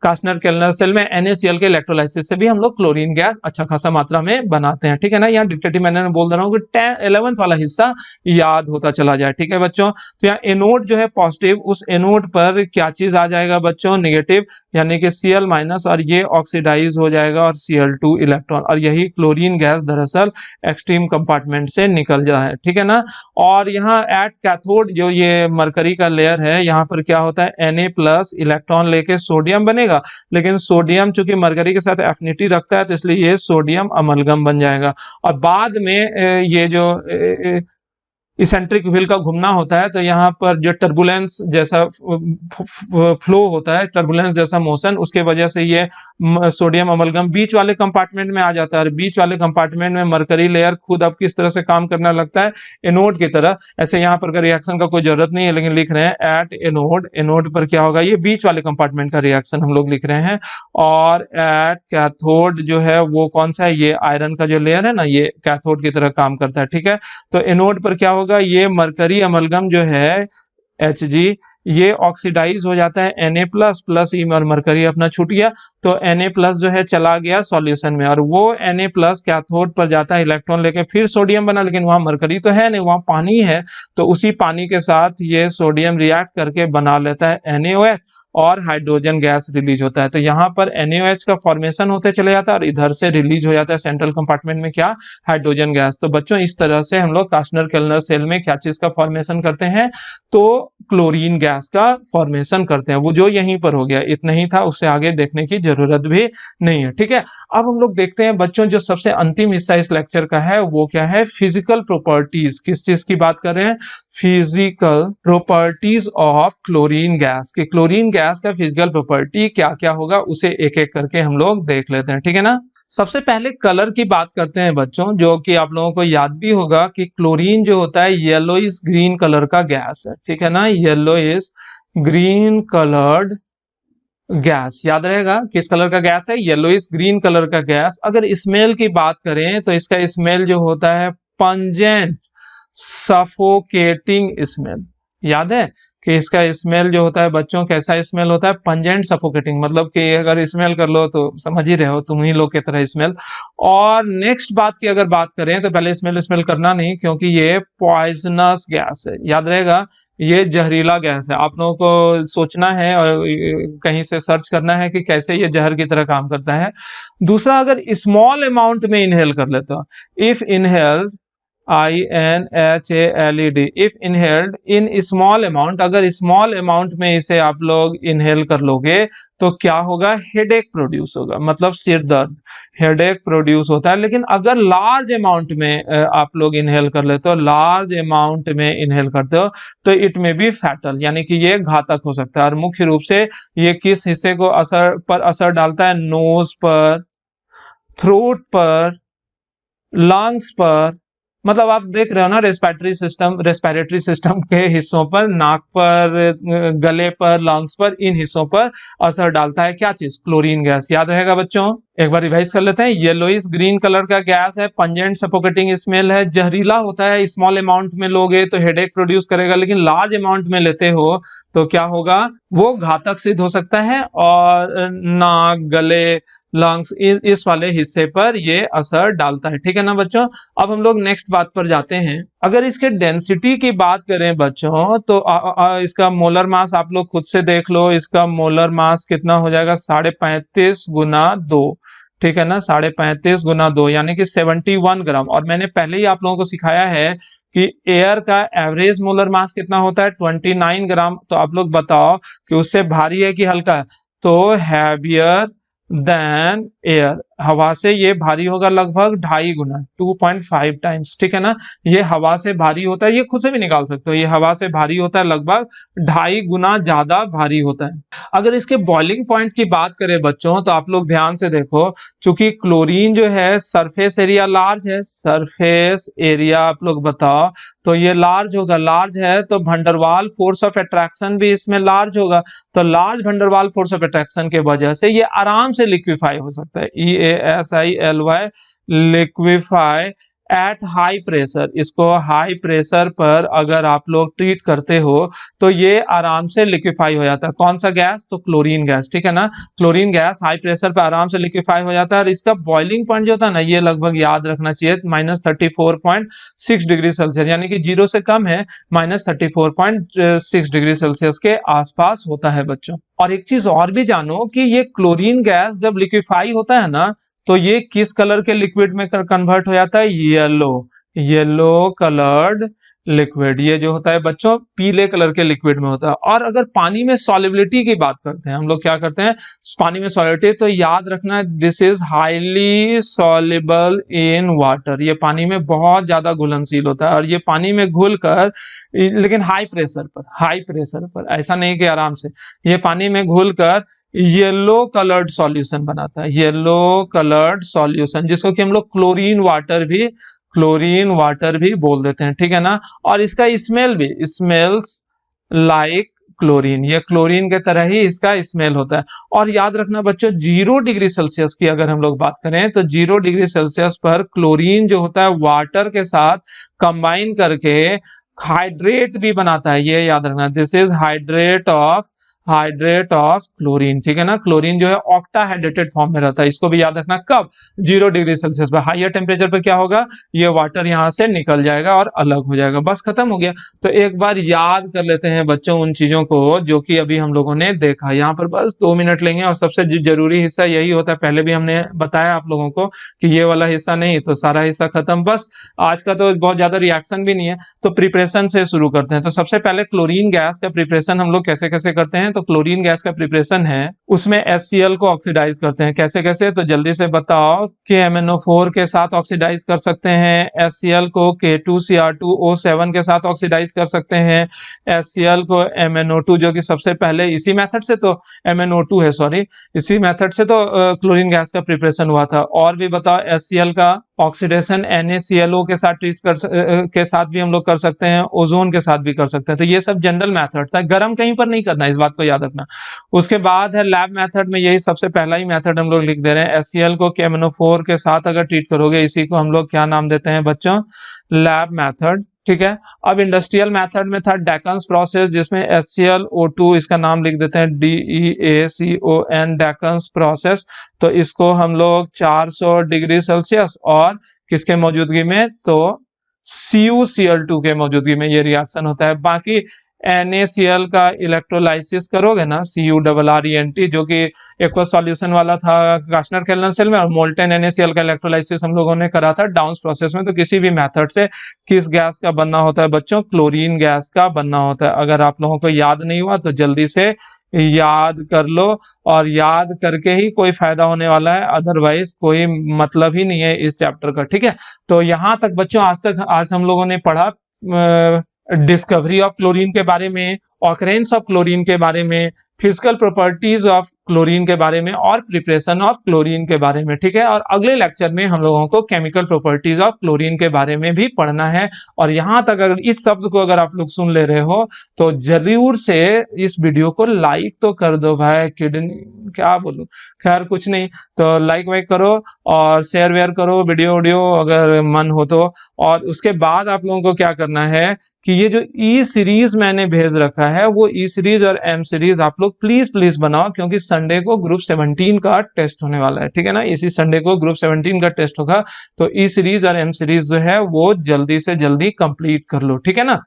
कास्टनर केलनर सेल में NaCl के इलेक्ट्रोलाइसिस से भी हम लोग क्लोरीन गैस अच्छा खासा मात्रा में बनाते हैं, ठीक है ना। यहाँ डिक्टेटिव मैंने बोल दे रहा हूँ कि 11th वाला हिस्सा याद होता चला जाए, ठीक है बच्चों। तो यहाँ एनोड जो है पॉजिटिव, उस एनोड पर क्या चीज आ जाएगा बच्चों, नेगेटिव, यानी कि Cl माइनस, और ये ऑक्सीडाइज हो जाएगा और Cl2 इलेक्ट्रॉन। और यही क्लोरीन गैस दरअसल एक्सट्रीम कंपार्टमेंट से निकल जाए, ठीक है ना। और यहाँ एट कैथोड जो ये मरकरी का लेयर है, यहाँ पर क्या होता है, Na प्लस इलेक्ट्रॉन लेके सोडियम बनेगा। लेकिन सोडियम चूंकि मरकरी के साथ एफिनिटी रखता है, तो इसलिए ये सोडियम अमलगम बन जाएगा। और बाद में ये जो इसेंट्रिक व्हील का घूमना होता है, तो यहाँ पर जो टर्बुलेंस जैसा फ्लो होता है, टर्बुलेंस जैसा मोशन, उसके वजह से ये सोडियम अमलगम बीच वाले कंपार्टमेंट में आ जाता है। और बीच वाले कंपार्टमेंट में मरकरी लेयर खुद अब किस तरह से काम करने लगता है, एनोड की तरह। ऐसे यहाँ पर रिएक्शन का कोई जरूरत नहीं है, लेकिन लिख रहे हैं एट एनोड। एनोड पर क्या होगा, ये बीच वाले कंपार्टमेंट का रिएक्शन हम लोग लिख रहे हैं। और एट कैथोड जो है वो कौन सा है, ये आयरन का जो लेयर है ना, ये कैथोड की तरह काम करता है, ठीक है। तो एनोड पर क्या होगा, ये मरकरी अमलगम जो है Hg, ये ऑक्सीडाइज हो जाता है Na प्लस प्लस ई, और मरकरी अपना छूट गया, तो Na प्लस जो है चला गया सॉल्यूशन में। और वो Na प्लस कैथोड पर जाता है इलेक्ट्रॉन लेके, फिर सोडियम बना, लेकिन वहां मरकरी तो है नहीं, वहां पानी है। तो उसी पानी के साथ ये सोडियम रिएक्ट करके बना लेता है NaOH, और हाइड्रोजन गैस रिलीज होता है। तो यहाँ पर NaOH का फॉर्मेशन होते चले जाता है और इधर से रिलीज हो जाता है सेंट्रल कंपार्टमेंट में क्या, हाइड्रोजन गैस। तो बच्चों इस तरह से हम लोग कार्स्नर केल्नर सेल में क्या चीज का फॉर्मेशन करते हैं, तो क्लोरीन गैस का फॉर्मेशन करते हैं। वो जो यहीं पर हो गया, इतना ही था, उससे आगे देखने की जरूरत भी नहीं है। ठीक है, अब हम लोग देखते हैं बच्चों जो सबसे अंतिम हिस्सा इस लेक्चर का है वो क्या है, फिजिकल प्रॉपर्टीज। किस चीज की बात कर रहे हैं, physical properties of chlorine gas. कि क्लोरीन गैस का फिजिकल प्रॉपर्टी क्या क्या होगा उसे एक एक करके हम लोग देख लेते हैं। ठीक है ना, सबसे पहले कलर की बात करते हैं बच्चों, जो कि आप लोगों को याद भी होगा कि क्लोरीन जो होता है येलोइश ग्रीन कलर का गैस है। ठीक है ना, येलोइश ग्रीन कलर्ड गैस, याद रहेगा किस कलर का गैस है, येलोइश ग्रीन कलर का गैस। अगर स्मेल की बात करें तो इसका स्मेल जो होता है पंजेंट सफोकेटिंग स्मेल। याद है कि इसका स्मेल जो होता है बच्चों कैसा स्मेल होता है, पंजेंट सफोकेटिंग, मतलब कि अगर स्मेल कर लो तो समझ ही रहे हो तुम ही लोग की तरह स्मेल। और नेक्स्ट बात की अगर बात करें तो पहले स्मेल करना नहीं, क्योंकि ये पॉइजनस गैस है। याद रहेगा ये जहरीला गैस है। आप लोगों को सोचना है और कहीं से सर्च करना है कि कैसे ये जहर की तरह काम करता है। दूसरा, अगर स्मॉल अमाउंट में इनहेल कर लेते हो, if inhaled INHALED, if inhaled in small amount, अगर स्मॉल अमाउंट में इसे आप लोग इनहेल कर लोगे तो क्या होगा, हेडेक प्रोड्यूस होगा, मतलब सिर दर्द, हेडेक प्रोड्यूस होता है। लेकिन अगर लार्ज अमाउंट में आप लोग इनहेल कर लेते हो, लार्ज अमाउंट में इनहेल करते हो, तो इट में बी फैटल, यानी कि ये घातक हो सकता है। और मुख्य रूप से ये किस हिस्से को असर डालता है, नोज पर, थ्रोट पर, लंग्स पर, मतलब आप देख रहे हो ना रेस्पिरेटरी सिस्टम के हिस्सों पर, नाक पर, गले पर, लंग्स पर, इन हिस्सों पर असर डालता है क्या चीज, क्लोरीन गैस। याद रहेगा बच्चों, एक बार रिवाइज कर लेते हैं। येलोइश ग्रीन कलर का गैस है, पंजेंट सफोकेटिंग स्मेल है, जहरीला होता है, स्मॉल अमाउंट में लोगे तो हेडेक प्रोड्यूस करेगा, लेकिन लार्ज अमाउंट में लेते हो तो क्या होगा, वो घातक सिद्ध हो सकता है और नाक, गले, लंग्स, इस वाले हिस्से पर ये असर डालता है। ठीक है ना बच्चों, अब हम लोग नेक्स्ट बात पर जाते हैं। अगर इसके डेंसिटी की बात करें बच्चों तो इसका मोलर मास आप लोग खुद से देख लो, इसका मोलर मास कितना हो जाएगा, 35.5 गुना 2। ठीक है ना, 35.5 गुना 2 यानी कि 71 ग्राम। और मैंने पहले ही आप लोगों को सिखाया है कि एयर का एवरेज मोलर मास कितना होता है, 29 ग्राम। तो आप लोग बताओ कि उससे भारी है कि हल्का है, तो हैवियर देन एयर, हवा से ये भारी होगा लगभग 2.5 गुना, 2.5 टाइम्स। ठीक है ना, ये हवा से भारी होता है, ये खुद से भी निकाल सकते हो, ये हवा से भारी होता है लगभग 2.5 गुना ज्यादा भारी होता है। अगर इसके बॉइलिंग पॉइंट की बात करें बच्चों तो आप लोग ध्यान से देखो, क्योंकि क्लोरीन जो है सरफेस एरिया लार्ज है, सरफेस एरिया आप लोग बताओ, तो ये लार्ज होगा, लार्ज है तो वंडरवाल फोर्स ऑफ अट्रैक्शन भी इसमें लार्ज होगा। तो large van der Waals force of attraction के वजह से ये आराम से लिक्विफाई हो सकता है, EASILY, liquefy at high pressure. इसको हाई प्रेशर पर अगर आप लोग ट्रीट करते हो तो ये आराम से लिक्विफाई हो जाता है। कौन सा गैस, तो क्लोरीन गैस। ठीक है ना, क्लोरीन गैस हाई प्रेशर पर आराम से लिक्विफाई हो जाता है। और इसका बॉइलिंग पॉइंट जो होता है ना, ये लगभग याद रखना चाहिए -34.6 डिग्री सेल्सियस, यानी कि 0 से कम है, -34.6 डिग्री सेल्सियस के आसपास होता है बच्चों। और एक चीज और भी जानो कि ये क्लोरीन गैस जब लिक्विफाई होता है ना, तो ये किस कलर के लिक्विड में कन्वर्ट हो जाता है, येलो कलर्ड लिक्विड। ये जो होता है बच्चों पीले कलर के लिक्विड में होता है। और अगर पानी में सॉलिबिलिटी की बात करते हैं, हम लोग क्या करते हैं पानी में सॉलिबिलिटी, तो याद रखना this is highly soluble in water. ये पानी में बहुत ज्यादा घुलनशील होता है और ये पानी में घुलकर, लेकिन हाई प्रेशर पर, ऐसा नहीं कि आराम से, ये पानी में घुलकर येलो कलर्ड सॉल्यूशन बनाता है, येलो कलर्ड सॉल्यूशन, जिसको कि हम लोग क्लोरीन वाटर भी बोल देते हैं। ठीक है ना, और इसका स्मेल भी स्मेल्स लाइक क्लोरीन, ये क्लोरीन के तरह ही इसका स्मेल होता है। और याद रखना बच्चों 0 डिग्री सेल्सियस की अगर हम लोग बात करें तो 0 डिग्री सेल्सियस पर क्लोरीन जो होता है वाटर के साथ कंबाइन करके हाइड्रेट भी बनाता है, ये याद रखना, this is hydrate of hydrate of chlorine, ठीक है ना। क्लोरीन जो है ऑक्टाहाइड्रेटेड फॉर्म में रहता है, इसको भी याद रखना। कब? 0 डिग्री सेल्सियस पर। हाइयर टेम्परेचर पर क्या होगा, ये वाटर यहाँ से निकल जाएगा और अलग हो जाएगा, बस खत्म हो गया। तो एक बार याद कर लेते हैं बच्चों उन चीजों को जो कि अभी हम लोगों ने देखा। यहाँ पर बस 2 मिनट लेंगे और सबसे जरूरी हिस्सा यही होता है, पहले भी हमने बताया आप लोगों को कि ये वाला हिस्सा नहीं, तो सारा हिस्सा खत्म। बस आज का तो बहुत ज्यादा रिएक्शन भी नहीं है, तो प्रिपरेशन से शुरू करते हैं। तो सबसे पहले क्लोरीन गैस का प्रिपरेशन हम लोग कैसे कैसे करते हैं। तो क्लोरीन गैस का प्रिपरेशन है, उसमें HCl को ऑक्सीडाइज करते हैं। कैसे कैसे, तो जल्दी से बताओ। कि MnO4 के साथ ऑक्सीडाइज कर सकते हैं, HCl को K2Cr2O7 के साथ ऑक्सीडाइज कर सकते हैं, HCl को MnO2 जो कि सबसे पहले इसी मेथड से, तो MnO2 है सॉरी, इसी मेथड से तो क्लोरीन गैस का प्रिपरेशन हुआ था। और भी बताओ, HCl का ऑक्सीडेशन NaClO के साथ के साथ भी हम लोग कर सकते हैं, ओजोन के साथ भी कर सकते हैं। तो ये सब जनरल मेथड था, गर्म कहीं पर नहीं करना, इस बात को याद रखना। उसके बाद है लैब मेथड में, यही सबसे पहला ही मेथड हम लोग लिख दे रहे हैं। HCl को KMnO4 के साथ अगर ट्रीट करोगे, इसी को हम लोग क्या नाम देते हैं बच्चों, लैब मेथड, ठीक है। अब इंडस्ट्रियल मेथड में था डेकन्स प्रोसेस, जिसमें HClO2 इसका नाम लिख देते हैं DEACON, डेकन्स प्रोसेस। तो इसको हम लोग 400 डिग्री सेल्सियस और किसके मौजूदगी में, तो CuCl2 के मौजूदगी में ये रिएक्शन होता है। बाकी NaCl का इलेक्ट्रोलाइसिस करोगे ना, CuRrENT, जो कि एक्वा सॉल्यूशन वाला था गार्सनर केल्नर सेल में, और मोल्टेन NaCl का इलेक्ट्रोलाइसिस हम लोगों ने करा था डाउन्स प्रोसेस में। तो किसी भी मेथड से किस गैस का बनना होता है बच्चों, क्लोरीन गैस का बनना होता है। अगर आप लोगों को याद नहीं हुआ तो जल्दी से याद कर लो, और याद करके ही कोई फायदा होने वाला है, अदरवाइज कोई मतलब ही नहीं है इस चैप्टर का, ठीक है। तो यहां तक बच्चों आज हम लोगों ने पढ़ा डिस्कवरी ऑफ क्लोरीन के बारे में, ऑकरेंस ऑफ क्लोरीन के बारे में, फिजिकल प्रॉपर्टीज ऑफ क्लोरीन के बारे में, और प्रिपरेशन ऑफ क्लोरीन के बारे में, ठीक है। और अगले लेक्चर में हम लोगों को केमिकल प्रॉपर्टीज ऑफ क्लोरीन के बारे में भी पढ़ना है। और यहां तक अगर इस शब्द को अगर आप लोग सुन ले रहे हो तो जरूर से इस वीडियो को लाइक तो कर दो भाई, किडनी क्या बोलूं, खैर कुछ नहीं, तो लाइक वाइक करो और शेयर वेयर करो वीडियो अगर मन हो तो। और उसके बाद आप लोगों को क्या करना है कि ये जो ई सीरीज मैंने भेज रखा है, वो ई सीरीज और एम सीरीज आप लोग प्लीज बनाओ, क्योंकि संडे को ग्रुप 17 का टेस्ट होने वाला है, ठीक है ना। इसी संडे को ग्रुप 17 का टेस्ट होगा, तो ई सीरीज और एम सीरीज जो है वो जल्दी से जल्दी कंप्लीट कर लो, ठीक है ना।